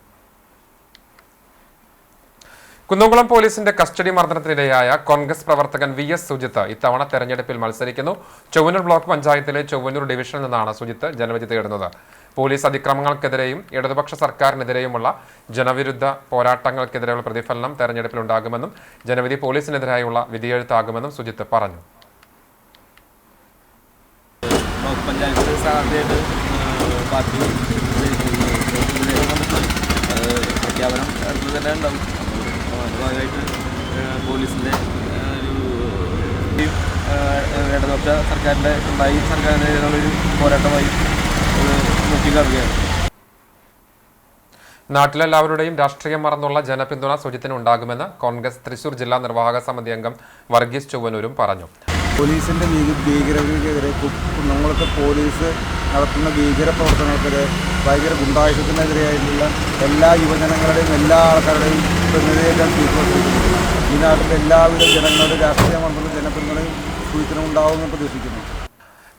കുന്നംകുളം പോലീസിന്റെ കസ്റ്റഡി മർദ്ദനത്തിനിരയായ കോൺഗ്രസ് പ്രവർത്തകൻ VS സുജിത്ത് ഇത്തവണ തെരഞ്ഞെടുപ്പിൽ മത്സരിക്കുന്നു. ചൊവ്വന്നൂർ ബ്ലോക്ക് പഞ്ചായത്തിലെ ചൊവ്വന്നൂർ ഡിവിഷനിൽ നിന്നാണ് സുജിത്ത് ജനവിധി തേടുന്നത്. പോലീസ് അതിക്രമങ്ങൾക്കെതിരെയും ഇടതുപക്ഷ സർക്കാരിനെതിരെയുമുള്ള ജനവിരുദ്ധ പോരാട്ടങ്ങൾക്കെതിരെയുള്ള പ്രതിഫലനം തെരഞ്ഞെടുപ്പിലുണ്ടാകുമെന്നും ജനവിധി പോലീസിനെതിരായുള്ള വിധിയെഴുത്താകുമെന്നും സുജിത്ത് പറഞ്ഞു. ബ്ലോക്ക് പഞ്ചായത്ത് സ്ഥാനാർത്ഥിയായിട്ട് പാർട്ടി പ്രഖ്യാപനം അടുത്ത് തന്നെ ഉണ്ടാവും. ഭാഗമായിട്ട് പോലീസിൻ്റെ ഇടതുപക്ഷ സർക്കാരിൻ്റെ ഉണ്ടായി സർക്കാരിനെതിരെയുള്ളൊരു പോരാട്ടമായി നോക്കിക്കാറുകയാണ്. നാട്ടിലെല്ലാവരുടെയും രാഷ്ട്രീയം മറന്നുള്ള ജനപിന്തുണ സുജിത്തിന് ഉണ്ടാകുമെന്ന് കോൺഗ്രസ് തൃശൂർ ജില്ലാ നിർവാഹക സമിതി അംഗം വർഗീസ് ചൊവ്വന്നൂരും പറഞ്ഞു. പോലീസിൻ്റെ ഭീകരതയ്ക്കെതിരെ കുന്നംകുളത്തെ പോലീസ് നടത്തുന്ന ഭീകര പ്രവർത്തനങ്ങൾക്കെതിരെ ഭയങ്കര ഗുണ്ടായുസത്തിനെതിരെയായിട്ടുള്ള എല്ലാ യുവജനങ്ങളുടെയും എല്ലാ ആൾക്കാരുടെയും പ്രതിനിധിയായിട്ടാണ് തീരുമാനിച്ചിരിക്കുന്നത്. ഈ നാട്ടിലെ എല്ലാവിധ ജനങ്ങളുടെ രാഷ്ട്രീയ മണ്ഡലം ജനപിന്തുണയും സുജിത്തിനും ഉണ്ടാവുമെന്ന് പ്രതീക്ഷിക്കുന്നു.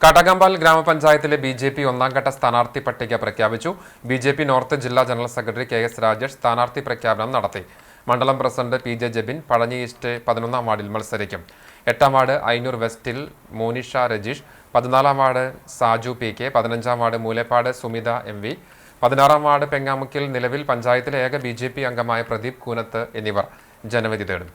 കടകമ്പാൽ ഗ്രാമപഞ്ചായത്തിലെ ബി.ജെ.പി. 1ാം ഘട്ട സ്ഥാനാർത്ഥി പട്ടിക പ്രഖ്യാപിച്ചു. ബി.ജെ.പി. നോർത്ത് ജില്ലാ ജനറൽ സെക്രട്ടറി KS രാജേഷ് സ്ഥാനാർത്ഥി പ്രഖ്യാപനം നടത്തി. മണ്ഡലം president PJ Jebin Pazhanji east 11ാം വാർഡിൽ മത്സരിക്കും. 8ാം വാർഡ് ഐനൂർ വെസ്റ്റിൽ മോനിഷ രജീഷ്, 14ാം വാർഡ് സാജു PK, 15ാം വാർഡ് മൂലേപ്പാട് സുമിത MV, 16ാം വാർഡ് പെങ്ങാമുക്കിൽ നിലവിൽ പഞ്ചായത്തിലെ ഏക ബി.ജെ.പി. അംഗമായ പ്രദീപ് കൂനത്ത് എന്നിവർ ജനവിധി തേടും.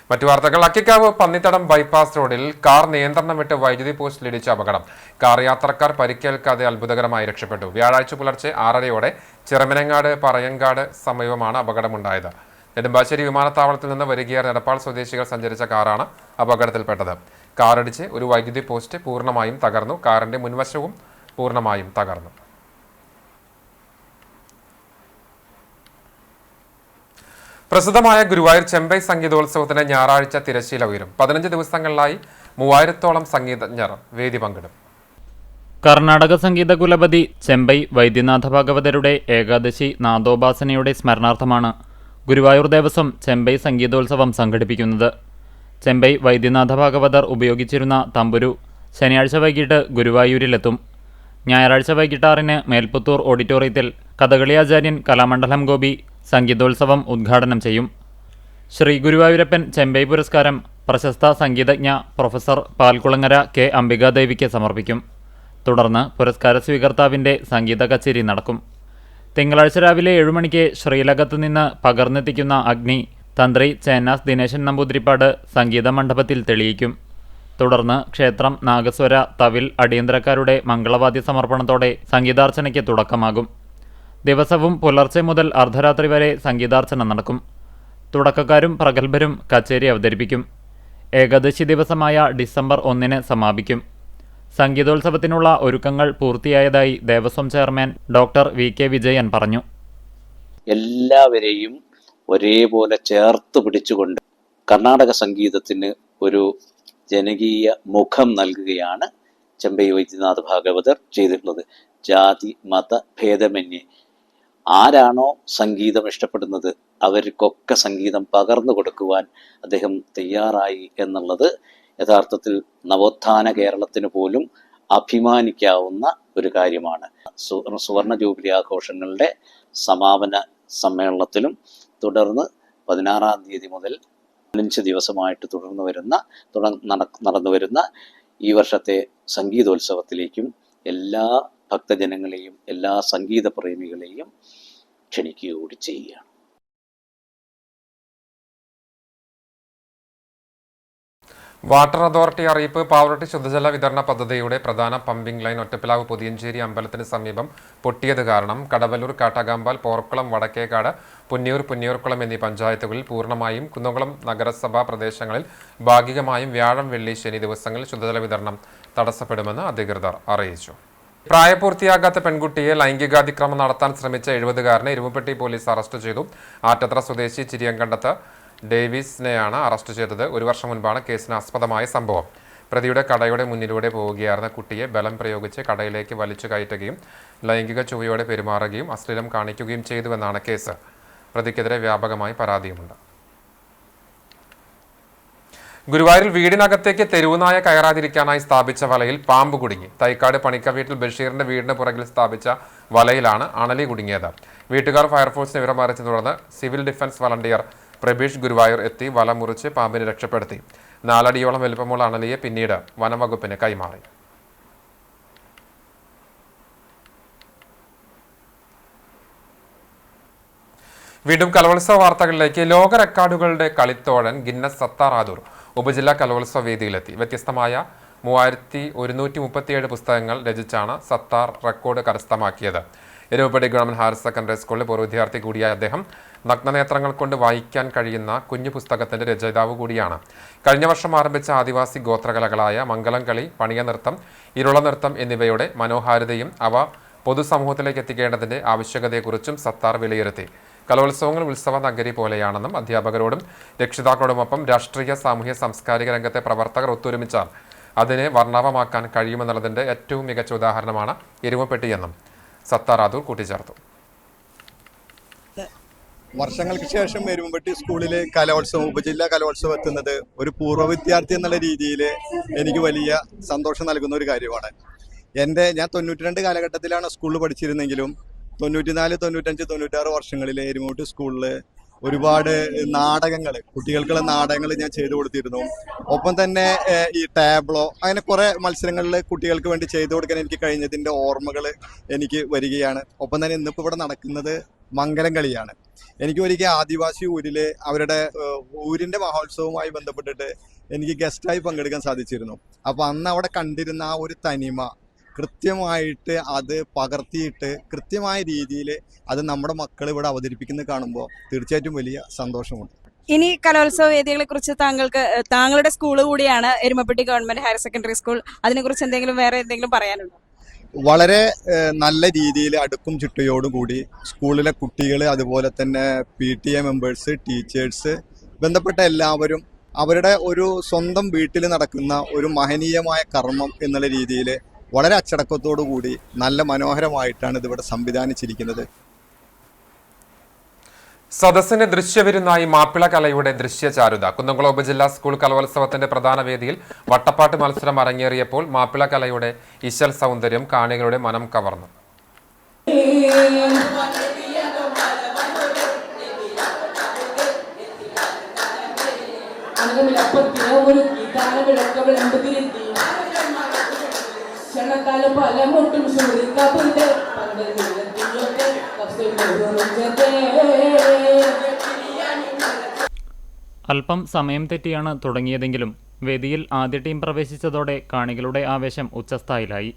മറ്റു വാർത്തകൾ. അക്കിക്കാവ് പന്നിത്തടം ബൈപ്പാസ് റോഡിൽ കാർ നിയന്ത്രണം വിട്ട് വൈദ്യുതി പോസ്റ്റിലിടിച്ച അപകടം. കാർ യാത്രക്കാർ പരിക്കേൽക്കാതെ അത്ഭുതകരമായി രക്ഷപ്പെട്ടു. വ്യാഴാഴ്ച പുലർച്ചെ 6:30 ചിറമനങ്ങാട് പറയങ്കാട് സമീപമാണ് അപകടമുണ്ടായത്. നെടുമ്പാശ്ശേരി വിമാനത്താവളത്തിൽ നിന്ന് വരികയായിരുന്ന എടപ്പാൾ സ്വദേശികൾ സഞ്ചരിച്ച കാറാണ് അപകടത്തിൽപ്പെട്ടത്. കാറിടിച്ച് ഒരു വൈദ്യുതി പോസ്റ്റ് പൂർണ്ണമായും തകർന്നു. കാറിന്റെ മുൻവശവും പൂർണ്ണമായും തകർന്നു. പ്രസിദ്ധമായ ഗുരുവായൂർ ചെമ്പൈ സംഗീതോത്സവത്തിന് ഞായറാഴ്ച തിരശ്ശീല ഉയരും. 15 ദിവസങ്ങളിലായി 3000-ഓളം സംഗീതജ്ഞർ വേദി പങ്കിടും. കർണാടക സംഗീത കുലപതി ചെമ്പൈ വൈദ്യനാഥ ഭാഗവതരുടെ ഏകാദശി നാദോപാസനയുടെ സ്മരണാർത്ഥമാണ് ഗുരുവായൂർ ദേവസ്വം ചെമ്പൈ സംഗീതോത്സവം സംഘടിപ്പിക്കുന്നത്. ചെമ്പൈ വൈദ്യനാഥ ഭാഗവതർ ഉപയോഗിച്ചിരുന്ന തമ്പുരു, ശനിയാഴ്ച വൈകിട്ട് ഗുരുവായൂരിലെത്തും. ഞായറാഴ്ച വൈകിട്ട് 6-ന് മേൽപ്പുത്തൂർ ഓഡിറ്റോറിയത്തിൽ കഥകളി ആചാര്യൻ കലാമണ്ഡലം ഗോപി സംഗീതോത്സവം ഉദ്ഘാടനം ചെയ്യും. ശ്രീ ഗുരുവായൂരപ്പൻ ചെമ്പൈ പുരസ്കാരം പ്രശസ്ത സംഗീതജ്ഞ പ്രൊഫസർ പാൽക്കുളങ്ങര കെ അംബികാദേവിക്ക് സമർപ്പിക്കും. തുടർന്ന് പുരസ്കാര സ്വീകർത്താവിൻ്റെ സംഗീത കച്ചേരി നടക്കും. തിങ്കളാഴ്ച രാവിലെ 7 മണിക്ക് ശ്രീലകത്ത് നിന്ന് പകർന്നെത്തിക്കുന്ന അഗ്നി തന്ത്രി ചേന്നാസ് ദിനേശൻ നമ്പൂതിരിപ്പാട് സംഗീത മണ്ഡപത്തിൽ തെളിയിക്കും. തുടർന്ന് ക്ഷേത്രം നാഗസ്വര തവിൽ അടിയന്തരക്കാരുടെ മംഗളവാദ്യ സമർപ്പണത്തോടെ സംഗീതാർച്ചനയ്ക്ക് തുടക്കമാകും. ദിവസവും പുലർച്ചെ മുതൽ അർദ്ധരാത്രി വരെ സംഗീതാർച്ചന നടക്കും. തുടക്കക്കാരും പ്രഗത്ഭരും കച്ചേരി അവതരിപ്പിക്കും. ഏകാദശി ദിവസമായ ഡിസംബർ 1-ന് സമാപിക്കും. സംഗീതോത്സവത്തിനുള്ള ഒരുക്കങ്ങൾ പൂർത്തിയായതായി Devaswom chairman doctor VK. Vijayan പറഞ്ഞു. എല്ലാവരെയും ഒരേപോലെ ചേർത്ത് പിടിച്ചുകൊണ്ട് കർണാടക സംഗീതത്തിന് ഒരു ജനകീയ മുഖം നൽകുകയാണ് ചെമ്പൈ വൈദ്യനാഥ ഭാഗവതർ ചെയ്തിട്ടുള്ളത്. ജാതി മത ഭേദമന്യേ ആരാണോ സംഗീതം ഇഷ്ടപ്പെടുന്നത് അവർക്കൊക്കെ സംഗീതം പകർന്നു കൊടുക്കുവാൻ അദ്ദേഹം തയ്യാറായി എന്നുള്ളത് യഥാർത്ഥത്തിൽ നവോത്ഥാന കേരളത്തിന് പോലും അഭിമാനിക്കാവുന്ന ഒരു കാര്യമാണ്. സുവർണ ജൂബിലി ആഘോഷങ്ങളുടെ സമാപന സമ്മേളനത്തിലും തുടർന്ന് 16-ാം തീയതി മുതൽ 5 ദിവസമായിട്ട് നടന്നു വരുന്ന ഈ വർഷത്തെ സംഗീതോത്സവത്തിലേക്കും എല്ലാ ഭക്തജനങ്ങളെയും എല്ലാ സംഗീത പ്രേമികളെയും ക്ഷണിക്കുകയൂടി ചെയ്യുകയാണ്. വാട്ടർ അതോറിറ്റി അറിയിപ്പ്. പാവറട്ടി ശുദ്ധജല വിതരണ പദ്ധതിയുടെ പ്രധാന പമ്പിംഗ് ലൈൻ ഒറ്റപ്പിലാവ് പുതിയഞ്ചേരി അമ്പലത്തിന് സമീപം പൊട്ടിയത് കാരണം കടവല്ലൂർ, കാട്ടകാമ്പാൽ, പോർക്കുളം, വടക്കേക്കാട്, പുന്നിയൂർക്കുളം എന്നീ പഞ്ചായത്തുകളിൽ പൂർണ്ണമായും കുന്നംകുളം നഗരസഭാ പ്രദേശങ്ങളിൽ ഭാഗികമായും വ്യാഴം, വെള്ളി, ശനി ദിവസങ്ങളിൽ ശുദ്ധജല വിതരണം തടസ്സപ്പെടുമെന്ന് അധികൃതർ അറിയിച്ചു. പ്രായപൂർത്തിയാകാത്ത പെൺകുട്ടിയെ ലൈംഗികാതിക്രമം നടത്താൻ ശ്രമിച്ച 70-കാരനെ എരുമപ്പെട്ടി പോലീസ് അറസ്റ്റ് ചെയ്തു. ആറ്റത്ര സ്വദേശി ചിരിയങ്കണ്ടത്ത് ഡേവിസിനെയാണ് അറസ്റ്റ് ചെയ്തത്. 1 വർഷം മുൻപാണ് കേസിന് ആസ്പദമായ സംഭവം. പ്രതിയുടെ കടയുടെ മുന്നിലൂടെ പോവുകയായിരുന്ന കുട്ടിയെ ബലം പ്രയോഗിച്ച് കടയിലേക്ക് വലിച്ചു കയറ്റുകയും ലൈംഗിക ചുവയോടെ പെരുമാറുകയും അശ്ലീലം കാണിക്കുകയും ചെയ്തുവെന്നാണ് കേസ്. പ്രതിക്കെതിരെ വ്യാപകമായി പരാതിയുമുണ്ട്. ഗുരുവായൂരിൽ വീടിനകത്തേക്ക് തെരുവുനായ കയറാതിരിക്കാനായി സ്ഥാപിച്ച വലയിൽ പാമ്പ് കുടുങ്ങി. തൈക്കാട് പണിക്ക വീട്ടിൽ ബഷീറിന്റെ വീടിന് പുറകിൽ സ്ഥാപിച്ച വലയിലാണ് അണലി കുടുങ്ങിയത്. വീട്ടുകാർ ഫയർഫോഴ്സിനെ വിവരം അറിയിച്ചെ തുടർന്ന് civil defence volunteer Prabeesh Guruvayur എത്തി വല മുറിച്ച് പാമ്പിനെ രക്ഷപ്പെടുത്തി. 4 അടിയോളം വലുപ്പമുള്ള അണലിയെ പിന്നീട് വനംവകുപ്പിന് കൈമാറി. വീണ്ടും കലോത്സവ വാർത്തകളിലേക്ക്. ലോക റെക്കോർഡുകളുടെ കളിത്തോഴൻ ഗിന്നസ് സത്താർ ആദൂർ ഉപജില്ലാ കലോത്സവ വേദിയിലെത്തി. വ്യത്യസ്തമായ 3137 പുസ്തകങ്ങൾ രചിച്ചാണ് സത്താർ റെക്കോർഡ് കരസ്ഥമാക്കിയത്. എരുമപ്പെട്ടി ഗവൺമെന്റ് ഹയർ സെക്കൻഡറി സ്കൂളിലെ പൂർവ്വ വിദ്യാർത്ഥി കൂടിയായ അദ്ദേഹം നഗ്നനേത്രങ്ങൾ കൊണ്ട് വായിക്കാൻ കഴിയുന്ന കുഞ്ഞു പുസ്തകത്തിന്റെ രചയിതാവ് കൂടിയാണ്. കഴിഞ്ഞ വർഷം ആരംഭിച്ച ആദിവാസി ഗോത്രകലകളായ മംഗലം കളി, പണിയ നൃത്തം, ഇരുള നൃത്തം എന്നിവയുടെ മനോഹാരിതയും അവ പൊതുസമൂഹത്തിലേക്ക് എത്തിക്കേണ്ടതിന്റെ ആവശ്യകതയെക്കുറിച്ചും സത്താർ വിലയിരുത്തി. കലോത്സവങ്ങൾ ഉത്സവ നഗരി പോലെയാണെന്നും അധ്യാപകരോടും രക്ഷിതാക്കളോടുമൊപ്പം രാഷ്ട്രീയ, സാമൂഹ്യ, സാംസ്കാരിക രംഗത്തെ പ്രവർത്തകർ ഒത്തൊരുമിച്ചാൽ അതിനെ വർണ്ണാഭമാക്കാൻ കഴിയുമെന്നുള്ളതിന്റെ ഏറ്റവും മികച്ച ഉദാഹരണമാണ് എരുമപ്പെട്ടിയെന്നും സത്താർ ആദൂർ കൂട്ടിച്ചേർത്തു. വർഷങ്ങൾക്ക് ശേഷം എരുമപ്പെട്ടി സ്കൂളിലെ കലോത്സവം, ഉപജില്ലാ കലോത്സവം എത്തുന്നത് ഒരു പൂർവ്വ വിദ്യാർത്ഥി എന്നുള്ള രീതിയിൽ എനിക്ക് വലിയ സന്തോഷം നൽകുന്ന ഒരു കാര്യമാണ്. ഞാൻ 92 കാലഘട്ടത്തിലാണ് സ്കൂളിൽ പഠിച്ചിരുന്നെങ്കിലും 94, 95, 96 വർഷങ്ങളിൽ എരുമപ്പെട്ടി സ്കൂളിൽ ഒരുപാട് നാടകങ്ങൾ, കുട്ടികൾക്കുള്ള നാടകങ്ങൾ ഞാൻ ചെയ്തു കൊടുത്തിരുന്നു. ഒപ്പം തന്നെ ഈ ടാബ്ലോ, അങ്ങനെ കുറേ മത്സരങ്ങളിൽ കുട്ടികൾക്ക് വേണ്ടി ചെയ്തു കൊടുക്കാൻ എനിക്ക് കഴിഞ്ഞതിൻ്റെ ഓർമ്മകൾ എനിക്ക് വരികയാണ്. ഒപ്പം തന്നെ ഇന്നിപ്പോൾ ഇവിടെ നടക്കുന്നത് മംഗലം കളിയാണ്. എനിക്ക് ഒരിക്കൽ ആദിവാസി ഊരിലെ അവരുടെ ഊരിൻ്റെ മഹോത്സവവുമായി ബന്ധപ്പെട്ടിട്ട് എനിക്ക് ഗസ്റ്റായി പങ്കെടുക്കാൻ സാധിച്ചിരുന്നു. അപ്പോൾ അന്ന് അവിടെ കണ്ടിരുന്ന ആ ഒരു തനിമ കൃത്യമായിട്ട് അത് പകർത്തിയിട്ട് കൃത്യമായ രീതിയിൽ അത് നമ്മുടെ മക്കൾ ഇവിടെ അവതരിപ്പിക്കുന്നത് കാണുമ്പോൾ തീർച്ചയായിട്ടും വലിയ സന്തോഷമുണ്ട്. ഇനി കലോത്സവ വേദികളെ കുറിച്ച് താങ്കളുടെ സ്കൂൾ കൂടിയാണ് Erumapetty government higher secondary school, അതിനെക്കുറിച്ച് വേറെ എന്തെങ്കിലും പറയാനുണ്ടോ? വളരെ നല്ല രീതിയിൽ അടുക്കും ചിട്ടയോടുകൂടി സ്കൂളിലെ കുട്ടികൾ, അതുപോലെ തന്നെ PTA മെമ്പേഴ്സ്, ടീച്ചേഴ്സ്, ബന്ധപ്പെട്ട എല്ലാവരും അവരുടെ ഒരു സ്വന്തം വീട്ടിൽ നടക്കുന്ന ഒരു മഹനീയമായ കർമ്മം എന്നുള്ള രീതിയിൽ വളരെ അച്ചടക്കത്തോടു കൂടി നല്ല മനോഹരമായിട്ടാണ് ഇതിവിടെ സംവിധാനിച്ചിരിക്കുന്നത്. സദസ്സിന് ദൃശ്യവിരുന്നായി മാപ്പിള കലയുടെ ദൃശ്യചാരുത. കുന്നംകുളം ഉപജില്ലാ സ്കൂൾ കലോത്സവത്തിന്റെ പ്രധാന വേദിയിൽ വട്ടപ്പാട്ട് മത്സരം അരങ്ങേറിയപ്പോൾ മാപ്പിള കലയുടെ ഇശൽ സൗന്ദര്യം കാണികളുടെ മനം കവർന്നു. അല്പം സമയം തെറ്റിയാണ് തുടങ്ങിയതെങ്കിലും വേദിയിൽ ആദ്യ ടീം പ്രവേശിച്ചതോടെ കാണികളുടെ ആവേശം ഉച്ചസ്ഥായിലായി.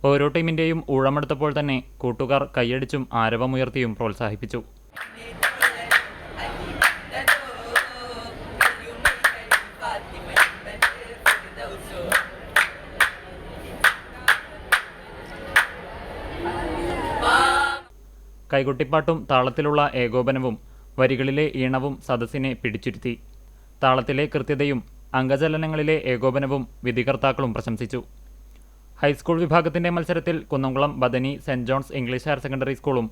ഓരോ ടീമിന്റെയും ഊഴമെടുത്തപ്പോൾ തന്നെ കൂട്ടുകാർ കൈയടിച്ചും ആരവമുയർത്തിയും പ്രോത്സാഹിപ്പിച്ചു. കൈകൊട്ടിപ്പാട്ടും താളത്തിലുള്ള ഏകോപനവും വരികളിലെ ഈണവും സദസ്സിനെ പിടിച്ചിരുത്തി. താളത്തിലെ കൃത്യതയും അംഗചലനങ്ങളിലെ ഏകോപനവും വിധികർത്താക്കളും പ്രശംസിച്ചു. ഹൈസ്കൂൾ വിഭാഗത്തിന്റെ മത്സരത്തിൽ Kunnamkulam Bethany saint John's English higher secondary സ്കൂളും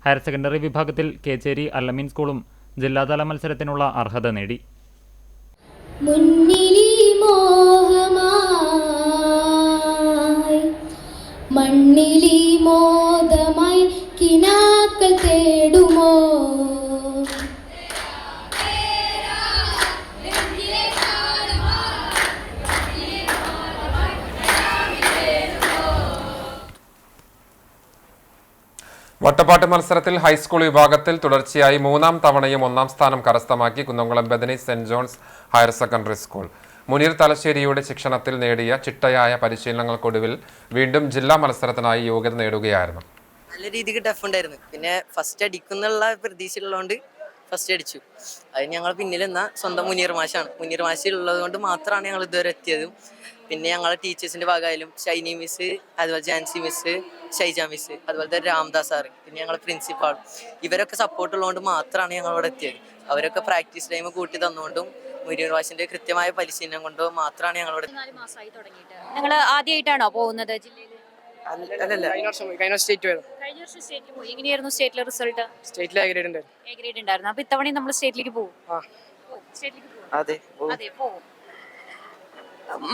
ഹയർ സെക്കൻഡറി വിഭാഗത്തിൽ കേച്ചേരി അല്ലമീൻ സ്കൂളും ജില്ലാതല മത്സരത്തിനുള്ള അർഹത നേടി. മണ്ണിലി മോദമായി കിനാക്കൾ തേടുമോ വട്ടപ്പാട്ട് മത്സരത്തിൽ ഹൈസ്കൂൾ വിഭാഗത്തിൽ തുടർച്ചയായി മൂന്നാം തവണയും ഒന്നാം സ്ഥാനം കരസ്ഥമാക്കി Kunnamkulam Bethany saint John's higher secondary school. Muneer തലശ്ശേരിയുടെ ശിക്ഷണത്തിൽ നേടിയ ചിട്ടയായ പരിശീലനങ്ങൾക്കൊടുവിൽ വീണ്ടും ജില്ലാ മത്സരത്തിനായി യോഗ്യത നേടുകയായിരുന്നു. നല്ല രീതിക്ക് ടഫ് ഉണ്ടായിരുന്നു. പിന്നെ ഫസ്റ്റ് അടിക്കുന്നുള്ള പ്രതീക്ഷയുള്ളതുകൊണ്ട് ഫസ്റ്റ് അടിച്ചു. അത് ഞങ്ങൾ പിന്നിൽ നിന്ന സ്വന്തം മുനീർ മാഷാണ്. മുനീർ മാഷ് ഉള്ളത് കൊണ്ട് മാത്രമാണ് ഞങ്ങൾ ഇതുവരെ എത്തിയതും. പിന്നെ ഞങ്ങളെ ടീച്ചേഴ്സിന്റെ ഭാഗമായാലും ഷൈനി മിസ്, അതുപോലെ ജാൻസി മിസ്, ഷൈജ മിസ്, അതുപോലെ രാംദാസ് സാറ്, പിന്നെ ഞങ്ങളെ പ്രിൻസിപ്പാൾ, ഇവരൊക്കെ സപ്പോർട്ട് ഉള്ളതുകൊണ്ട് മാത്രമാണ് ഞങ്ങൾ ഇവിടെ എത്തിയത്. അവരൊക്കെ പ്രാക്ടീസ് ടൈം കൂട്ടി തന്നുകൊണ്ടും മുനീർ മാഷിന്റെ കൃത്യമായ പരിശീലനം കൊണ്ടോ മാത്രമാണ് ഞങ്ങളിവിടെ. നിങ്ങൾ ആദ്യമായിട്ടാണോ പോകുന്നത് ജില്ലയിൽ? എങ്ങനെയായിരുന്നു സ്റ്റേറ്റിലെ റിസൾട്ട്? സ്റ്റേറ്റിൽ എ ഗ്രേഡ് ഉണ്ടായിരുന്നു. അപ്പൊ ഇത്തവണ നമ്മൾ സ്റ്റേറ്റിലേക്ക് പോകും. അതെ പോകും.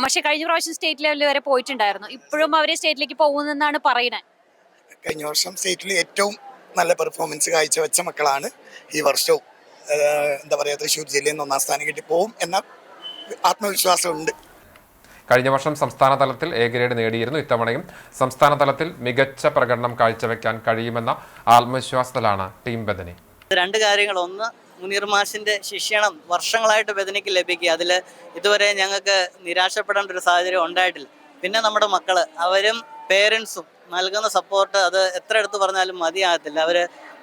പക്ഷെ കഴിഞ്ഞ പ്രാവശ്യം സ്റ്റേറ്റ് ലെവലിൽ വരെ പോയിട്ടുണ്ടായിരുന്നു. ഇപ്പോഴും അവരെ സ്റ്റേറ്റിലേക്ക് പോകുന്നെന്നാണ് പറയുന്നത്. കഴിഞ്ഞ വർഷം സ്റ്റേറ്റിൽ ഏറ്റവും നല്ല പെർഫോമൻസ് കാഴ്ചവെച്ച മക്കളാണ് ഈ വർഷവും എന്താ പറയുക തൃശ്ശൂർ ജില്ലയിൽ നിന്ന് ഒന്നാം സ്ഥാനം കിട്ടി പോകും എന്ന ആത്മവിശ്വാസമുണ്ട്. കഴിഞ്ഞ വർഷം സംസ്ഥാന തലത്തിൽ എ ഗ്രേഡ് നേടിയിരുന്നു. ഇത്തവണയും സംസ്ഥാന തലത്തിൽ മികച്ച പ്രകടനം കാഴ്ചവെക്കാൻ കഴിയുമെന്ന ആത്മവിശ്വാസത്തിലാണ് ടീം ബദനി. രണ്ട് കാര്യങ്ങൾ. ഒന്ന്, മുനീർ മാഷിന്റെ ശിക്ഷണം വർഷങ്ങളായിട്ട് ബദനിക്ക് ലഭിക്കുക. അതിൽ ഇതുവരെ ഞങ്ങൾക്ക് നിരാശപ്പെടേണ്ട ഒരു സാഹചര്യം ഉണ്ടായിട്ടില്ല. പിന്നെ നമ്മുടെ മക്കള്, അവരും പേരൻസും നൽകുന്ന സപ്പോർട്ട് അത് എത്ര എടുത്തു പറഞ്ഞാലും മതിയാകത്തില്ല. അവർ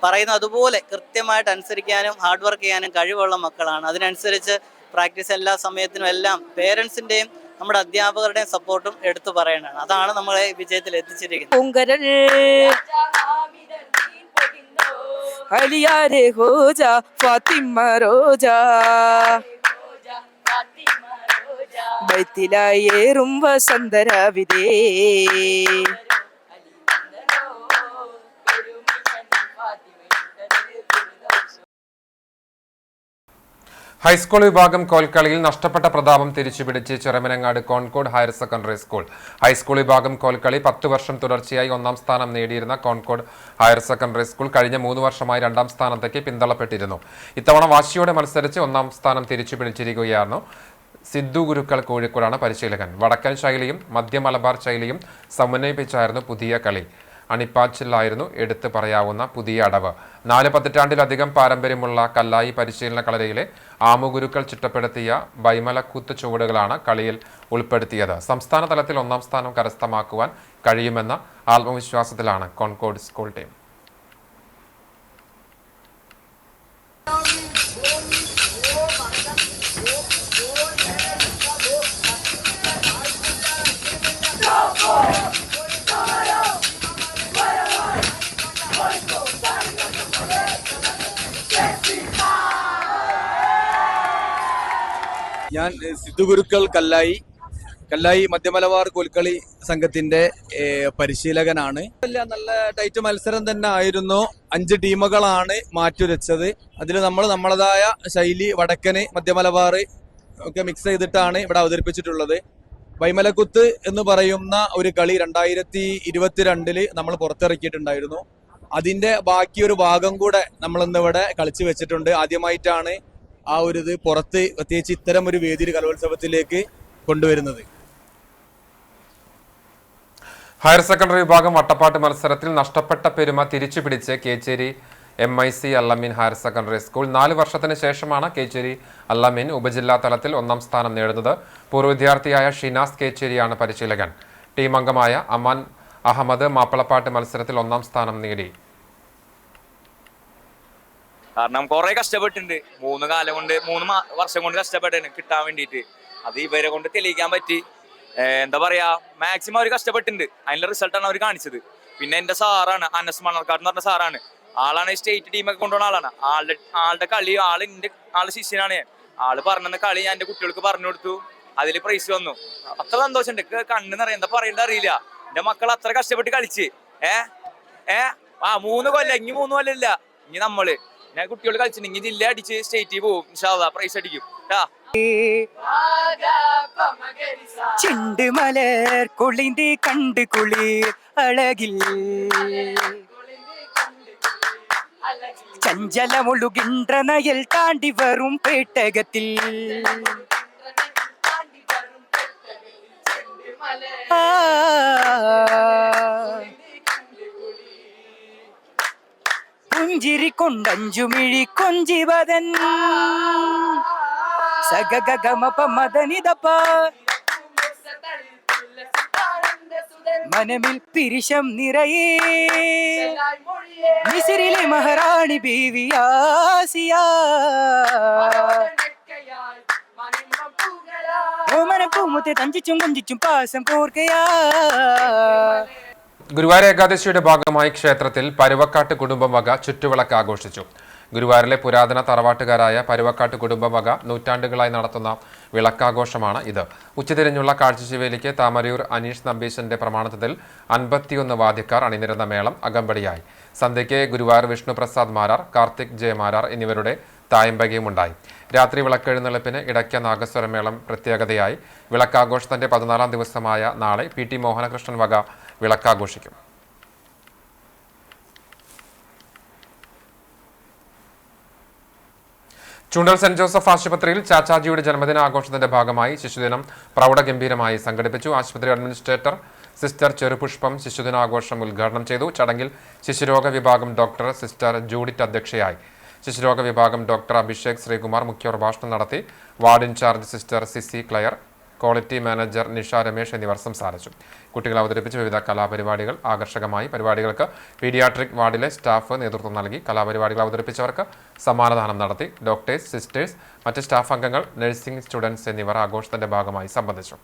പറയുന്ന അതുപോലെ കൃത്യമായിട്ട് അനുസരിക്കാനും ഹാർഡ് വർക്ക് ചെയ്യാനും കഴിവുള്ള മക്കളാണ്. അതിനനുസരിച്ച് പ്രാക്ടീസ് എല്ലാ സമയത്തിനും എല്ലാം പേരൻസിന്റെയും നമ്മുടെ അധ്യാപകരുടെയും സപ്പോർട്ടും എടുത്തു പറയേണ്ടതാണ്. അതാണ് നമ്മളെ വിജയത്തിൽ എത്തിച്ചിരിക്കുന്നത്. ബൈത്തിലായേറും വസന്തരാവിതേ ഹൈസ്കൂൾ വിഭാഗം കോൽക്കളിയിൽ നഷ്ടപ്പെട്ട പ്രതാപം തിരിച്ചുപിടിച്ച് Cherumanangad Concord higher secondary school. High school വിഭാഗം കോൽക്കളി 10 വർഷം തുടർച്ചയായി ഒന്നാം സ്ഥാനം നേടിയിരുന്ന കോൺകോഡ് ഹയർ സെക്കൻഡറി സ്കൂൾ കഴിഞ്ഞ 3 വർഷമായി രണ്ടാം സ്ഥാനത്തേക്ക് പിന്തള്ളപ്പെട്ടിരുന്നു. ഇത്തവണ വാശിയോടെ മത്സരിച്ച് ഒന്നാം സ്ഥാനം തിരിച്ചുപിടിച്ചിരിക്കുകയായിരുന്നു. സിദ്ധു ഗുരുക്കൾ കോഴിക്കോടാണ് പരിശീലകൻ. വടക്കൻ ശൈലിയും മധ്യ മലബാർ ശൈലിയും സമന്വയിപ്പിച്ചായിരുന്നു പുതിയ കളി. അണിപ്പാച്ചിലായിരുന്നു എടുത്തു പറയാവുന്ന പുതിയ അടവ്. 4 പതിറ്റാണ്ടിലധികം പാരമ്പര്യമുള്ള കല്ലായി പരിശീലന കളരിയിലെ ആമുഗുരുക്കൾ ചിട്ടപ്പെടുത്തിയ ബൈമലക്കൂത്ത് ചുവടുകളാണ് കളിയിൽ ഉൾപ്പെടുത്തിയത്. സംസ്ഥാന തലത്തിൽ ഒന്നാം സ്ഥാനം കരസ്ഥമാക്കുവാൻ കഴിയുമെന്ന ആത്മവിശ്വാസത്തിലാണ് കോൺകോഡ് സ്കൂൾ ടീം. ഞാൻ സിദ്ധു ഗുരുക്കൾ കല്ലായി മധ്യമലബാർ കോൽക്കളി സംഘത്തിന്റെ പരിശീലകനാണ്. നല്ല ടൈറ്റ് മത്സരം തന്നെ ആയിരുന്നു. 5 ടീമുകളാണ് മാറ്റുരച്ചത്. അതിൽ നമ്മൾ നമ്മളതായ ശൈലി വടക്കന് മധ്യമലബാർ ഒക്കെ മിക്സ് ചെയ്തിട്ടാണ് ഇവിടെ അവതരിപ്പിച്ചിട്ടുള്ളത്. വൈമലക്കുത്ത് എന്ന് പറയുന്ന ഒരു കളി 2022 നമ്മൾ പുറത്തിറക്കിയിട്ടുണ്ടായിരുന്നു. അതിന്റെ ബാക്കി ഒരു ഭാഗം കൂടെ നമ്മൾ ഇന്നിവിടെ കളിച്ചു വെച്ചിട്ടുണ്ട്. ആദ്യമായിട്ടാണ് ആ ഒരു ഇത് പുറത്ത്, പ്രത്യേകിച്ച് ഇത്തരം ഒരു വേദിയിൽ കലോത്സവത്തിലേക്ക് കൊണ്ടുവരുന്നത്. ഹയർ സെക്കൻഡറി വിഭാഗം വട്ടപ്പാട്ട് മത്സരത്തിൽ നഷ്ടപ്പെട്ട പെരുമ തിരിച്ചുപിടിച്ച് Kechery MIC Alameen higher secondary school. 4 വർഷത്തിന് ശേഷമാണ് കേച്ചേരി അല്ലമീൻ ഉപജില്ലാ തലത്തിൽ 1ാം സ്ഥാനം നേടുന്നത്. പൂർവ്വ വിദ്യാർത്ഥിയായ ഷിനാസ് കേച്ചേരിയാണ് പരിശീലകൻ. ടീം അംഗമായ അമാൻ അഹമ്മദ് മാപ്പിളപ്പാട്ട് മത്സരത്തിൽ 1ാം സ്ഥാനം നേടി. കാരണം കുറെ കഷ്ടപ്പെട്ടിട്ടുണ്ട്. 3 വർഷം കൊണ്ട് കഷ്ടപ്പെട്ടാണ് കിട്ടാൻ വേണ്ടിയിട്ട്. അത് ഇവരെ കൊണ്ട് തെളിയിക്കാൻ പറ്റി. എന്താ പറയാ, മാക്സിമം അവർ കഷ്ടപ്പെട്ടിട്ടുണ്ട്. അതിന്റെ റിസൾട്ടാണ് അവർ കാണിച്ചത്. പിന്നെ എന്റെ സാറാണ് അനസ് മണർക്കാട് എന്ന് പറഞ്ഞ സാറാണ്. ആളാണ് സ്റ്റേറ്റ് ടീമൊക്കെ കൊണ്ടുപോകുന്ന ആളാണ്. ആളുടെ കളി ആളുടെ ശിഷ്യനാണ് ഞാൻ. ആള് പറഞ്ഞ കളി ഞാൻ എന്റെ കുട്ടികൾക്ക് പറഞ്ഞു കൊടുത്തു. അതിൽ പ്രൈസ് വന്നു. അത്ര സന്തോഷമുണ്ട്. കണ്ണ് നിറയെ എന്താ പറയണ്ട അറിയില്ല. എന്റെ മക്കൾ അത്ര കഷ്ടപ്പെട്ട് കളിച്ച് 3 കൊല്ലം ഇനി 3 കൊല്ലം ഇല്ല. ഇനി നമ്മള് ഞാൻ കുട്ടികൾ കളിച്ചിട്ടുണ്ടെങ്കിൽ ജില്ല അടിച്ച് സ്റ്റേറ്റിൽ പോകും. പ്രൈസ് അടിക്കും. ചെണ്ടുമലർ കൊളിന്തി കണ്ട് കുളിർ അഴകിൽ ചഞ്ചലമൊഴുകിன்ற നയൽ താണ്ടി വരും പേട്ടകത്തിൽ പുഞ്ചിരി കൊണ്ടഞ്ചുമിഴി കൊഞ്ചിവതൻ സഗഗമപമദനിദപ മനമിൽ പിരിശം നിറയേ മിസ്രിലെ മഹാറാണി ബീവി ആസിയ ഓമനപ്പൂമുത്തെ തഞ്ചിച്ചും കൊഞ്ചിച്ചും പാസം കോർക്കയാ. ഗുരുവായൂർ ഏകാദശിയുടെ ഭാഗമായി ക്ഷേത്രത്തിൽ പരുവക്കാട്ട് കുടുംബം വക ചുറ്റുവിളക്ക് ആഘോഷിച്ചു. ഗുരുവായൂരിലെ പുരാതന തറവാട്ടുകാരായ പരുവക്കാട്ട് കുടുംബം വക നൂറ്റാണ്ടുകളായി നടത്തുന്ന വിളക്കാഘോഷമാണ് ഇത്. ഉച്ചതിരിഞ്ഞുള്ള കാഴ്ചശിവേലിക്ക് താമരയൂർ അനീഷ് നമ്പീശന്റെ പ്രമാണത്തിൽ 51 വാദ്യക്കാർ അണിനിരന്ന മേളം അകമ്പടിയായി. സന്ധ്യയ്ക്ക് ഗുരുവായൂർ വിഷ്ണുപ്രസാദ് മാരാർ, കാർത്തിക് ജെ മാരാർ എന്നിവരുടെ തായമ്പകയുമുണ്ടായി. രാത്രി വിളക്കെഴുന്നള്ളിപ്പിന് ഇടയ്ക്ക നാഗസ്വരമേളം പ്രത്യേകതയായി. വിളക്കാഘോഷത്തിന്റെ 14ാം ദിവസമായ നാളെ PT മോഹനകൃഷ്ണൻ വക വിളക്കാഘോഷിക്കും. ചൂണ്ടൽ സെന്റ് ജോസഫ് ആശുപത്രിയിൽ ചാച്ചാജിയുടെ ജന്മദിന ആഘോഷത്തിന്റെ ഭാഗമായി ശിശുദിനം പ്രൗഢഗംഭീരമായി സംഘടിപ്പിച്ചു. ആശുപത്രി അഡ്മിനിസ്ട്രേറ്റർ സിസ്റ്റർ ചെറുപുഷ്പം ശിശുദിനാഘോഷം ഉദ്ഘാടനം ചെയ്തു. ചടങ്ങിൽ ശിശുരോഗ വിഭാഗം ഡോക്ടർ സിസ്റ്റർ ജൂഡിറ്റ് അധ്യക്ഷയായി. ശിശുരോഗ വിഭാഗം ഡോക്ടർ അഭിഷേക് ശ്രീകുമാർ മുഖ്യപ്രഭാഷണം നടത്തി. Ward in-charge sister Cissy Clare, quality manager Nisha Ramesh എന്നിവർ സംസാരിച്ചു. കുട്ടികൾ അവതരിപ്പിച്ച വിവിധ കലാപരിപാടികൾ ആകർഷകമായി. പരിപാടികൾക്ക് പീഡിയാട്രിക് വാർഡിലെ സ്റ്റാഫ് നേതൃത്വം നൽകി. കലാപരിപാടികൾ അവതരിപ്പിച്ചവർക്ക് സമ്മാനദാനം നടത്തി. ഡോക്ടേഴ്സ്, സിസ്റ്റേഴ്സ്, മറ്റ് സ്റ്റാഫ് അംഗങ്ങൾ, നഴ്സിംഗ് സ്റ്റുഡൻസ് എന്നിവർ ആഘോഷത്തിന്റെ ഭാഗമായി സംബന്ധിച്ചു.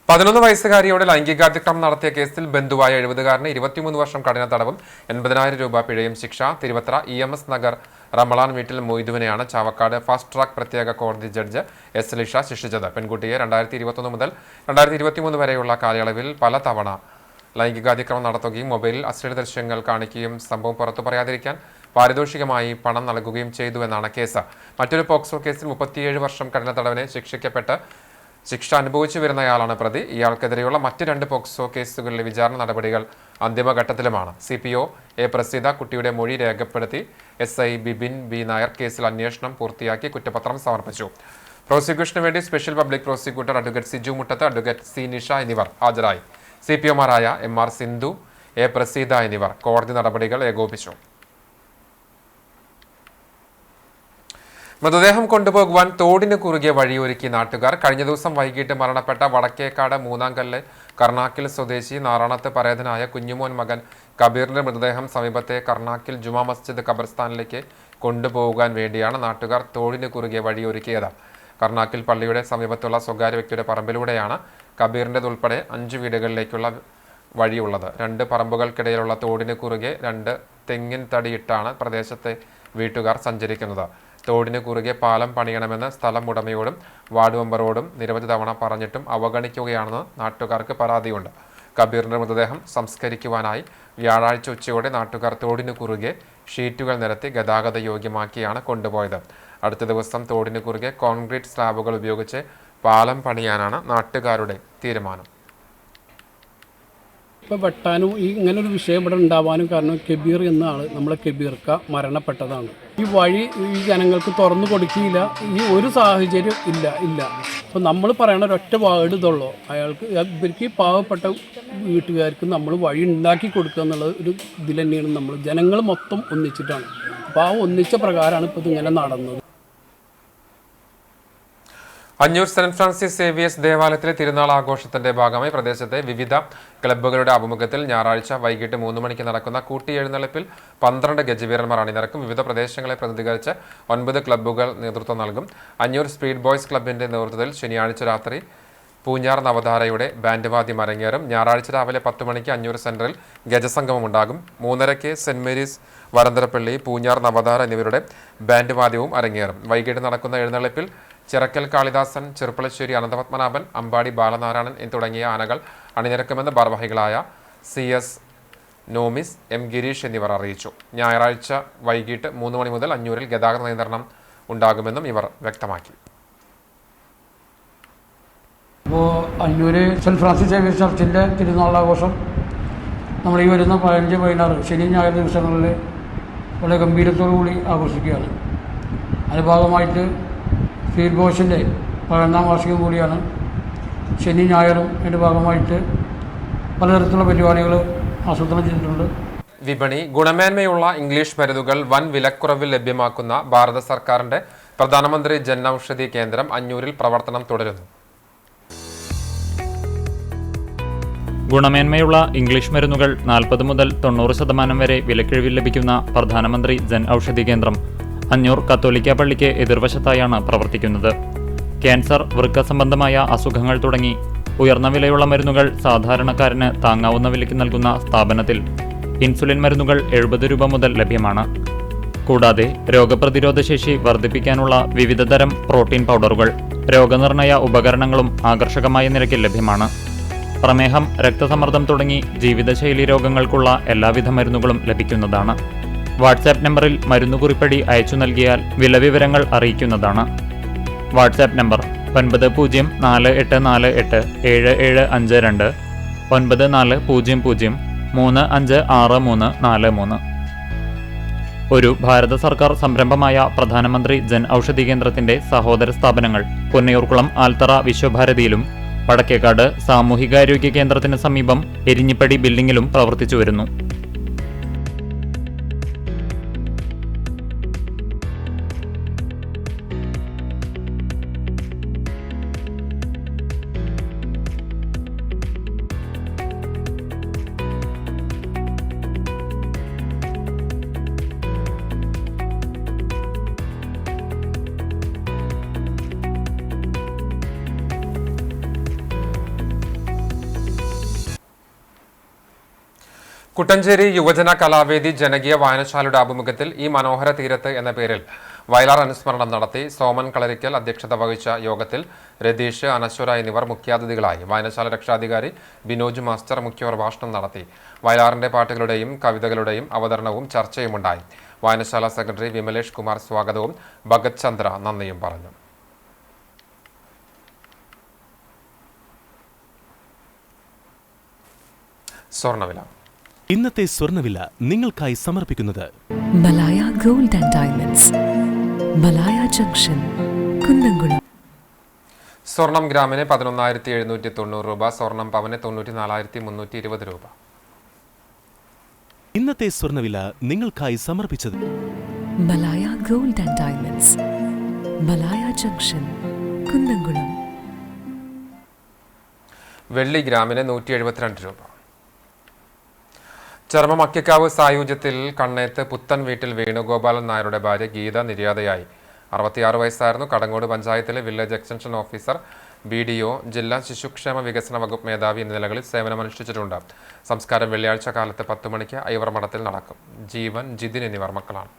11 വയസ്സുകാരിയോട് ലൈംഗികാതിക്രമം നടത്തിയ കേസിൽ ബന്ധുവായ 70-കാരന് 23 വർഷം കഠിന തടവും 80,000 രൂപ പിഴയും ശിക്ഷ. തിരുവത്ര EMS നഗർ റമളാൻ വീട്ടിൽ മൊയ്തുവിനെയാണ് ചാവക്കാട് ഫാസ്റ്റ് ട്രാക്ക് പ്രത്യേക കോടതി ജഡ്ജ് S. ലിഷ ശിക്ഷിച്ചത്. പെൺകുട്ടിയെ 2021 മുതൽ 2023 വരെയുള്ള കാലയളവിൽ പലതവണ ലൈംഗികാതിക്രമം നടത്തുകയും മൊബൈലിൽ അശ്ലീല ദൃശ്യങ്ങൾ കാണിക്കുകയും സംഭവം പുറത്തു പറയാതിരിക്കാൻ പാരിതോഷികമായി പണം നൽകുകയും ചെയ്തുവെന്നാണ് കേസ്. മറ്റൊരു പോക്സോ കേസിൽ 37 വർഷം കഠിന തടവിന് ശിക്ഷിക്കപ്പെട്ട് ശിക്ഷ അനുഭവിച്ചു വരുന്നയാളാണ് പ്രതി. ഇയാൾക്കെതിരെയുള്ള മറ്റ് 2 പോക്സോ കേസുകളിലെ വിചാരണ നടപടികൾ അന്തിമഘട്ടത്തിലുമാണ്. CPO A. പ്രസീത കുട്ടിയുടെ മൊഴി രേഖപ്പെടുത്തി. SI Bibin B. നായർ കേസിൽ അന്വേഷണം പൂർത്തിയാക്കി കുറ്റപത്രം സമർപ്പിച്ചു. പ്രോസിക്യൂഷന് വേണ്ടി special public prosecutor advocate Siju Muttath, advocate C. Nisha എന്നിവർ ഹാജരായി. CPOമാരായ MR സിന്ധു, A. പ്രസീത എന്നിവർ കോടതി നടപടികൾ ഏകോപിപ്പിച്ചു. മൃതദേഹം കൊണ്ടുപോകുവാൻ തോടിന് കുറുകെ വഴിയൊരുക്കി നാട്ടുകാർ. കഴിഞ്ഞ ദിവസം വൈകിട്ട് മരണപ്പെട്ട വടക്കേക്കാട് മൂന്നാംകല്ല് കർണാക്കിൽ സ്വദേശി നാറാണത്ത് പരേതനായ കുഞ്ഞുമോൻ മകൻ കബീറിന്റെ മൃതദേഹം സമീപത്തെ കർണാക്കിൽ ജുമാ മസ്ജിദ് ഖബർസ്ഥാനിലേക്ക് കൊണ്ടുപോകാൻ വേണ്ടിയാണ് നാട്ടുകാർ തോടിന് കുറുകെ വഴിയൊരുക്കിയത്. കർണാക്കിൽ പള്ളിയുടെ സമീപത്തുള്ള സ്വകാര്യ വ്യക്തിയുടെ പറമ്പിലൂടെയാണ് കബീറിൻ്റെതുൾപ്പെടെ 5 വീടുകളിലേക്കുള്ള വഴിയുള്ളത്. 2 പറമ്പുകൾക്കിടയിലുള്ള തോടിന് കുറുകെ 2 തെങ്ങിൻ തടിയിട്ടാണ് പ്രദേശത്തെ വീട്ടുകാർ സഞ്ചരിക്കുന്നത്. തോടിന് കുറുകെ പാലം പണിയണമെന്ന് സ്ഥലം ഉടമയോടും വാർഡ് മെമ്പറോടും നിരവധി തവണ പറഞ്ഞിട്ടും അവഗണിക്കുകയാണെന്ന് നാട്ടുകാർക്ക് പരാതിയുണ്ട്. കബീറിന്റെ മൃതദേഹം സംസ്കരിക്കുവാനായി വ്യാഴാഴ്ച ഉച്ചയോടെ നാട്ടുകാർ തോടിനു കുറുകെ ഷീറ്റുകൾ നിരത്തി ഗതാഗത യോഗ്യമാക്കിയാണ് കൊണ്ടുപോയത്. അടുത്ത ദിവസം തോടിനു കുറുകെ കോൺക്രീറ്റ് സ്ലാബുകൾ ഉപയോഗിച്ച് പാലം പണിയാനാണ് നാട്ടുകാരുടെ തീരുമാനം. ഇപ്പോൾ വെട്ടാനും ഈ ഇങ്ങനൊരു വിഷയം ഇവിടെ ഉണ്ടാവാനും കാരണം കബീർ എന്ന ആൾ നമ്മളെ കബീർക്ക മരണപ്പെട്ടതാണ്. ഈ വഴി ഈ ജനങ്ങൾക്ക് തുറന്നു കൊടുക്കില്ല, ഈ ഒരു സാഹചര്യം ഇല്ല. അപ്പോൾ നമ്മൾ പറയണ ഒരൊറ്റ വേർഡ് ഇതുള്ളൂ, അയാൾക്ക് ഇവർക്ക് പാവപ്പെട്ട വീട്ടുകാർക്ക് നമ്മൾ വഴി ഉണ്ടാക്കി കൊടുക്കുക എന്നുള്ളത് ഒരു ഇതിൽ തന്നെയാണ്. നമ്മൾ ജനങ്ങൾ മൊത്തം ഒന്നിച്ചിട്ടാണ്. അപ്പോൾ ആ ഒന്നിച്ച പ്രകാരമാണ് ഇപ്പോൾ ഇതിങ്ങനെ നടന്നത്. അഞ്ഞൂർ സെന്റ് ഫ്രാൻസിസ് സേവിയേഴ്സ് ദേവാലയത്തിലെ തിരുനാൾ ആഘോഷത്തിന്റെ ഭാഗമായി പ്രദേശത്തെ വിവിധ ക്ലബ്ബുകളുടെ ആഭിമുഖ്യത്തിൽ ഞായറാഴ്ച വൈകിട്ട് 3 മണിക്ക് നടക്കുന്ന കൂട്ടിയെഴുന്നള്ളിപ്പിൽ 12 ഗജവീരന്മാർ അണിനിരക്കും. വിവിധ പ്രദേശങ്ങളെ പ്രതിനിധീകരിച്ച് 9 ക്ലബ്ബുകൾ നേതൃത്വം നൽകും. അഞ്ഞൂർ സ്പീഡ് ബോയ്സ് ക്ലബിന്റെ നേതൃത്വത്തിൽ ശനിയാഴ്ച രാത്രി പൂഞ്ഞാർ നവധാരയുടെ ബാൻഡ് വാദ്യം അരങ്ങേറും. ഞായറാഴ്ച രാവിലെ 10 മണിക്ക് അഞ്ഞൂർ സെന്ററിൽ ഗജസംഗമം ഉണ്ടാകും. 3:30 സെന്റ് മേരീസ് വരന്തരപ്പള്ളി, പൂഞ്ഞാർ നവധാര എന്നിവരുടെ ബാൻഡ് വാദ്യവും അരങ്ങേറും. വൈകിട്ട് നടക്കുന്ന എഴുന്നള്ളിപ്പിൽ ചിറക്കൽ കാളിദാസൻ, ചെറുപ്പളശ്ശേരി അനന്തപത്മനാഭൻ, അമ്പാടി ബാലനാരായണൻ തുടങ്ങിയ ആനകൾ അണിനിരക്കുമെന്ന് ഭാരവാഹികളായ CS നോമിസ്, M ഗിരീഷ് എന്നിവർ അറിയിച്ചു. ഞായറാഴ്ച വൈകിട്ട് 3 മണി മുതൽ അഞ്ഞൂരിൽ ഗതാഗത നിയന്ത്രണം ഉണ്ടാകുമെന്നും ഇവർ വ്യക്തമാക്കി. ഇപ്പോൾ അഞ്ഞൂര് സെൻറ്റ് ഫ്രാൻസിസ് സേവിയേഴ്സ് ചർച്ചിൻ്റെ തിരുനാളാഘോഷം നമ്മൾ ഈ വരുന്ന 15, 16 ശനി ഞായർ ദിവസങ്ങളിൽ വളരെ ഗംഭീരത്തോടു കൂടി ആഘോഷിക്കുകയാണ്. അതിൻ്റെ ഭാഗമായിട്ട് സ്പീഡ് ബോയ്സിൻ്റെ 11ാം വാർഷികം കൂടിയാണ്. ശനി ഞായറും അതിൻ്റെ ഭാഗമായിട്ട് പലതരത്തിലുള്ള പരിപാടികൾ ആസൂത്രണം ചെയ്തിട്ടുണ്ട്. വിപണി ഗുണമേന്മയുള്ള ഇംഗ്ലീഷ് മരുന്നുകൾ വൻ വിലക്കുറവിൽ ലഭ്യമാക്കുന്ന ഭാരത സർക്കാരിന്റെ പ്രധാനമന്ത്രി ജൻ ഔഷധി കേന്ദ്രം അഞ്ഞൂരിൽ പ്രവർത്തനം തുടരുന്നു. ഗുണമേന്മയുള്ള ഇംഗ്ലീഷ് മരുന്നുകൾ 40 മുതൽ 90% വരെ വിലക്കിഴിവിൽ ലഭിക്കുന്ന പ്രധാനമന്ത്രി ജൻ ഔഷധി കേന്ദ്രം അഞ്ഞൂർ കത്തോലിക്ക പള്ളിക്ക് എതിർവശത്തായാണ് പ്രവർത്തിക്കുന്നത്. ക്യാൻസർ, വൃക്ക സംബന്ധമായ അസുഖങ്ങൾ തുടങ്ങി ഉയർന്ന വിലയുള്ള മരുന്നുകൾ സാധാരണക്കാരന് താങ്ങാവുന്ന വിലയ്ക്ക് നൽകുന്ന സ്ഥാപനത്തിൽ ഇൻസുലിൻ മരുന്നുകൾ 70 രൂപ മുതൽ ലഭ്യമാണ്. കൂടാതെ രോഗപ്രതിരോധ ശേഷി വർദ്ധിപ്പിക്കാനുള്ള വിവിധതരം പ്രോട്ടീൻ പൗഡറുകൾ, രോഗനിർണയ ഉപകരണങ്ങളും ആകർഷകമായ നിരക്കിൽ ലഭ്യമാണ്. പ്രമേഹം, രക്തസമ്മർദ്ദം തുടങ്ങി ജീവിതശൈലി രോഗങ്ങൾക്കുള്ള എല്ലാവിധ മരുന്നുകളും ലഭിക്കുന്നതാണ്. വാട്സാപ്പ് നമ്പറിൽ മരുന്നുകുറിപ്പടി അയച്ചു നൽകിയാൽ വിലവിവരങ്ങൾ അറിയിക്കുന്നതാണ്. WhatsApp number 9048487752 9400356343. ഒരു ഭാരത സർക്കാർ സംരംഭമായ പ്രധാനമന്ത്രി ജൻ ഔഷധി കേന്ദ്രത്തിന്റെ സഹോദര സ്ഥാപനങ്ങൾ പൊന്നയൂർക്കുളം ആൽത്തറ വിശ്വഭാരതിയിലും വടക്കേക്കാട് സാമൂഹികാരോഗ്യ കേന്ദ്രത്തിന് സമീപം എരിഞ്ഞിപ്പടി ബിൽഡിംഗിലും പ്രവർത്തിച്ചു വരുന്നു. കുട്ടഞ്ചേരി യുവജന കലാവേദി ജനകീയ വായനശാലയുടെ ആഭിമുഖ്യത്തിൽ ഈ മനോഹര തീരത്ത് എന്ന പേരിൽ വയലാർ അനുസ്മരണം നടത്തി. സോമൻ കളരിക്കൽ അധ്യക്ഷത വഹിച്ച യോഗത്തിൽ രതീഷ്, അനശ്വര എന്നിവർ മുഖ്യാതിഥികളായി. വായനശാല രക്ഷാധികാരി ബിനോജ് മാസ്റ്റർ മുഖ്യപ്രഭാഷണം നടത്തി. വയലാറിന്റെ പാട്ടുകളുടെയും കവിതകളുടെയും അവതരണവും ചർച്ചയുമുണ്ടായി. വായനശാല സെക്രട്ടറി വിമലേഷ് കുമാർ സ്വാഗതവും ഭഗത് ചന്ദ്ര നന്ദിയും പറഞ്ഞു. സ്വർണ്ണവില. ഇന്നത്തെ സ്വർണ്ണവില നിങ്ങൾക്കായി സമർപ്പിക്കുന്നത് Malaya gold and diamonds, Malaya junction, Kunnamkulam. സ്വർണം ഗ്രാമിന് 11,790 രൂപ, സ്വർണം പവന് 94,320 രൂപ. ഇന്നത്തെ സ്വർണ്ണവില നിങ്ങൾക്കായി സമർപ്പിച്ചത് Malaya gold and diamonds, Malaya junction, Kunnamkulam. വെള്ളി ഗ്രാമിന് 172 രൂപ. ചർമ്മം അക്കിക്കാവ് സായുജ്യത്തിൽ കണ്ണേത്ത് പുത്തൻ വീട്ടിൽ വേണുഗോപാലൻ നായരുടെ ഭാര്യ ഗീത നിര്യാതയായി. 66 വയസ്സായിരുന്നു. കടങ്ങോട് പഞ്ചായത്തിലെ വില്ലേജ് എക്സ്റ്റൻഷൻ ഓഫീസർ, BDO, ജില്ലാ ശിശുക്ഷേമ വികസന വകുപ്പ് മേധാവി എന്നീ നിലകളിൽ സേവനമനുഷ്ഠിച്ചിട്ടുണ്ട്. സംസ്കാരം വെള്ളിയാഴ്ച കാലത്ത് 10 മണിക്ക് ഐവർ മഠത്തിൽ നടക്കും. ജീവൻ, ജിതിൻ എന്നിവർ മക്കളാണ്.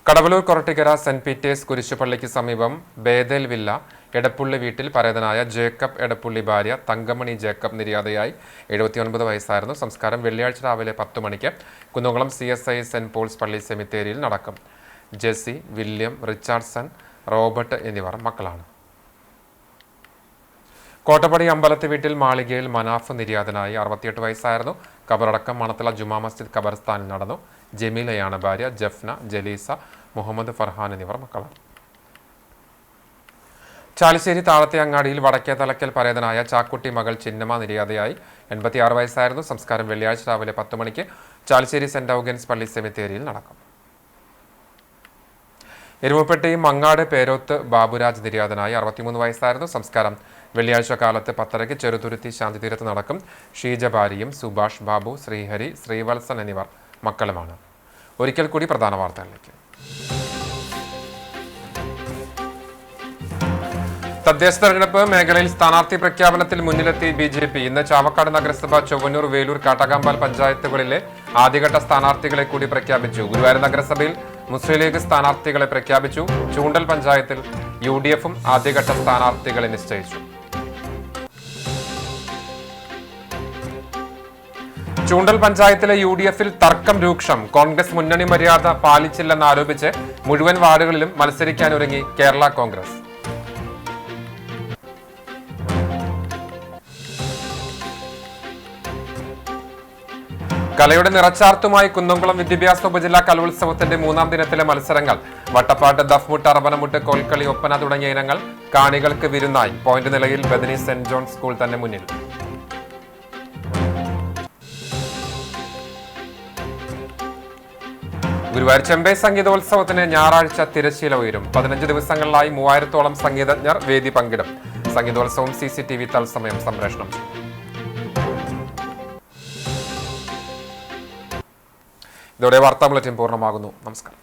കടവലൂർ കൊരട്ടിക്കര സെന്റ് പീറ്റേഴ്സ് കുരിശുപള്ളിക്ക് സമീപം ബേദേൽ വില്ല എടപ്പുള്ളി വീട്ടിൽ പരേതനായ ജേക്കബ് എടപ്പുള്ളി ഭാര്യ തങ്കമണി ജേക്കബ് നിര്യാതയായി 79 വയസ്സായിരുന്നു. സംസ്കാരം വെള്ളിയാഴ്ച രാവിലെ 10 മണിക്ക് കുന്നംകുളം CSI സെന്റ് പോൾസ് പള്ളി സെമിത്തേരിയിൽ നടക്കും. ജെസി, വില്യം, റിച്ചാർഡ്സൺ, റോബർട്ട് എന്നിവർ മക്കളാണ്. കോട്ടപ്പടി അമ്പലത്ത് വീട്ടിൽ മാളികയിൽ മനാഫ് നിര്യാതനായി 68 വയസ്സായിരുന്നു. ഖബറടക്കം മണത്തല ജുമാ മസ്ജിദ് ഖബർസ്ഥാനിൽ നടന്നു. ജമീലയാണ് ഭാര്യ. ജഫ്ന, ജലീസ, മുഹമ്മദ് ഫർഹാൻ എന്നിവർ മക്കളാണ്. ചാലിശ്ശേരി താഴത്തെ അങ്ങാടിയിൽ വടക്കേ തലക്കൽ പരേതനായ ചാക്കുട്ടി മകൾ ചിന്നമ്മ നിര്യാതയായി 86 വയസ്സായിരുന്നു. സംസ്കാരം വെള്ളിയാഴ്ച രാവിലെ 10 മണിക്ക് ചാലിശ്ശേരി സെന്റ് ഔഗൻസ് പള്ളി സെമിത്തേരിയിൽ നടക്കും. എരുമപ്പെട്ടി മങ്ങാട് പേരോത്ത് ബാബുരാജ് നിര്യാതനായി 63 വയസ്സായിരുന്നു. സംസ്കാരം വെള്ളിയാഴ്ച കാലത്ത് 10:30 ചെറുതുരുത്തി ശാന്തിതീരത്ത് നടക്കും. ഷീജ ഭാര്യയും സുഭാഷ് ബാബു, ശ്രീഹരി, ശ്രീവത്സൻ എന്നിവർ മക്കളുമാണ്. ഒരിക്കൽ കൂടി പ്രധാന വാർത്തകളിലേക്ക്. തദ്ദേശ തെരഞ്ഞെടുപ്പ് മേഖലയിൽ സ്ഥാനാർത്ഥി പ്രഖ്യാപനത്തിൽ മുന്നിലെത്തി BJP. ഇന്ന് ചാവക്കാട് നഗരസഭ, ചൊവ്വന്നൂർ, വേലൂർ, കാട്ടകാമ്പാൽ പഞ്ചായത്തുകളിലെ ആദ്യഘട്ട സ്ഥാനാർത്ഥികളെ കൂടി പ്രഖ്യാപിച്ചു. ഗുരുവായൂർ നഗരസഭയിൽ മുസ്ലിം ലീഗ് സ്ഥാനാർത്ഥികളെ പ്രഖ്യാപിച്ചു. ചൂണ്ടൽ പഞ്ചായത്തിൽ UDFും ആദ്യഘട്ട സ്ഥാനാർത്ഥികളെ നിശ്ചയിച്ചു. ചൂണ്ടൽ പഞ്ചായത്തിലെ UDFിൽ തർക്കം രൂക്ഷം. കോൺഗ്രസ് മുന്നണി മര്യാദ പാലിച്ചില്ലെന്നാരോപിച്ച് മുഴുവൻ വാർഡുകളിലും മത്സരിക്കാനൊരുങ്ങി കേരള കോൺഗ്രസ്. കലയുടെ നിറച്ചാർത്തുമായി കുന്നംകുളം വിദ്യാഭ്യാസ ഉപജില്ലാ കലോത്സവത്തിന്റെ 3ാം ദിനത്തിലെ മത്സരങ്ങൾ. വട്ടപ്പാട്ട്, ദഫ്മുട്ട്, അറബനമുട്ട്, കോൽക്കളി, ഒപ്പന തുടങ്ങിയ ഇനങ്ങൾ കാണികൾക്ക് വിരുന്നായി. പോയിന്റ് നിലയിൽ ബദനി സെന്റ് ജോൺ സ്കൂൾ തന്നെ മുന്നിൽ. ഗുരുവായൂർ ചെമ്പൈ സംഗീതോത്സവത്തിന് ഞായറാഴ്ച തിരശ്ശീല ഉയരും. 15 ദിവസങ്ങളിലായി 3000-ഓളം സംഗീതജ്ഞർ വേദി പങ്കിടും. സംഗീതോത്സവം CCTV തത്സമയം സംപ്രേഷണം ചെയ്യും. ഇതോടെ വാർത്താ ബുള്ളറ്റിൻ പൂർണ്ണമാകുന്നു. നമസ്കാരം.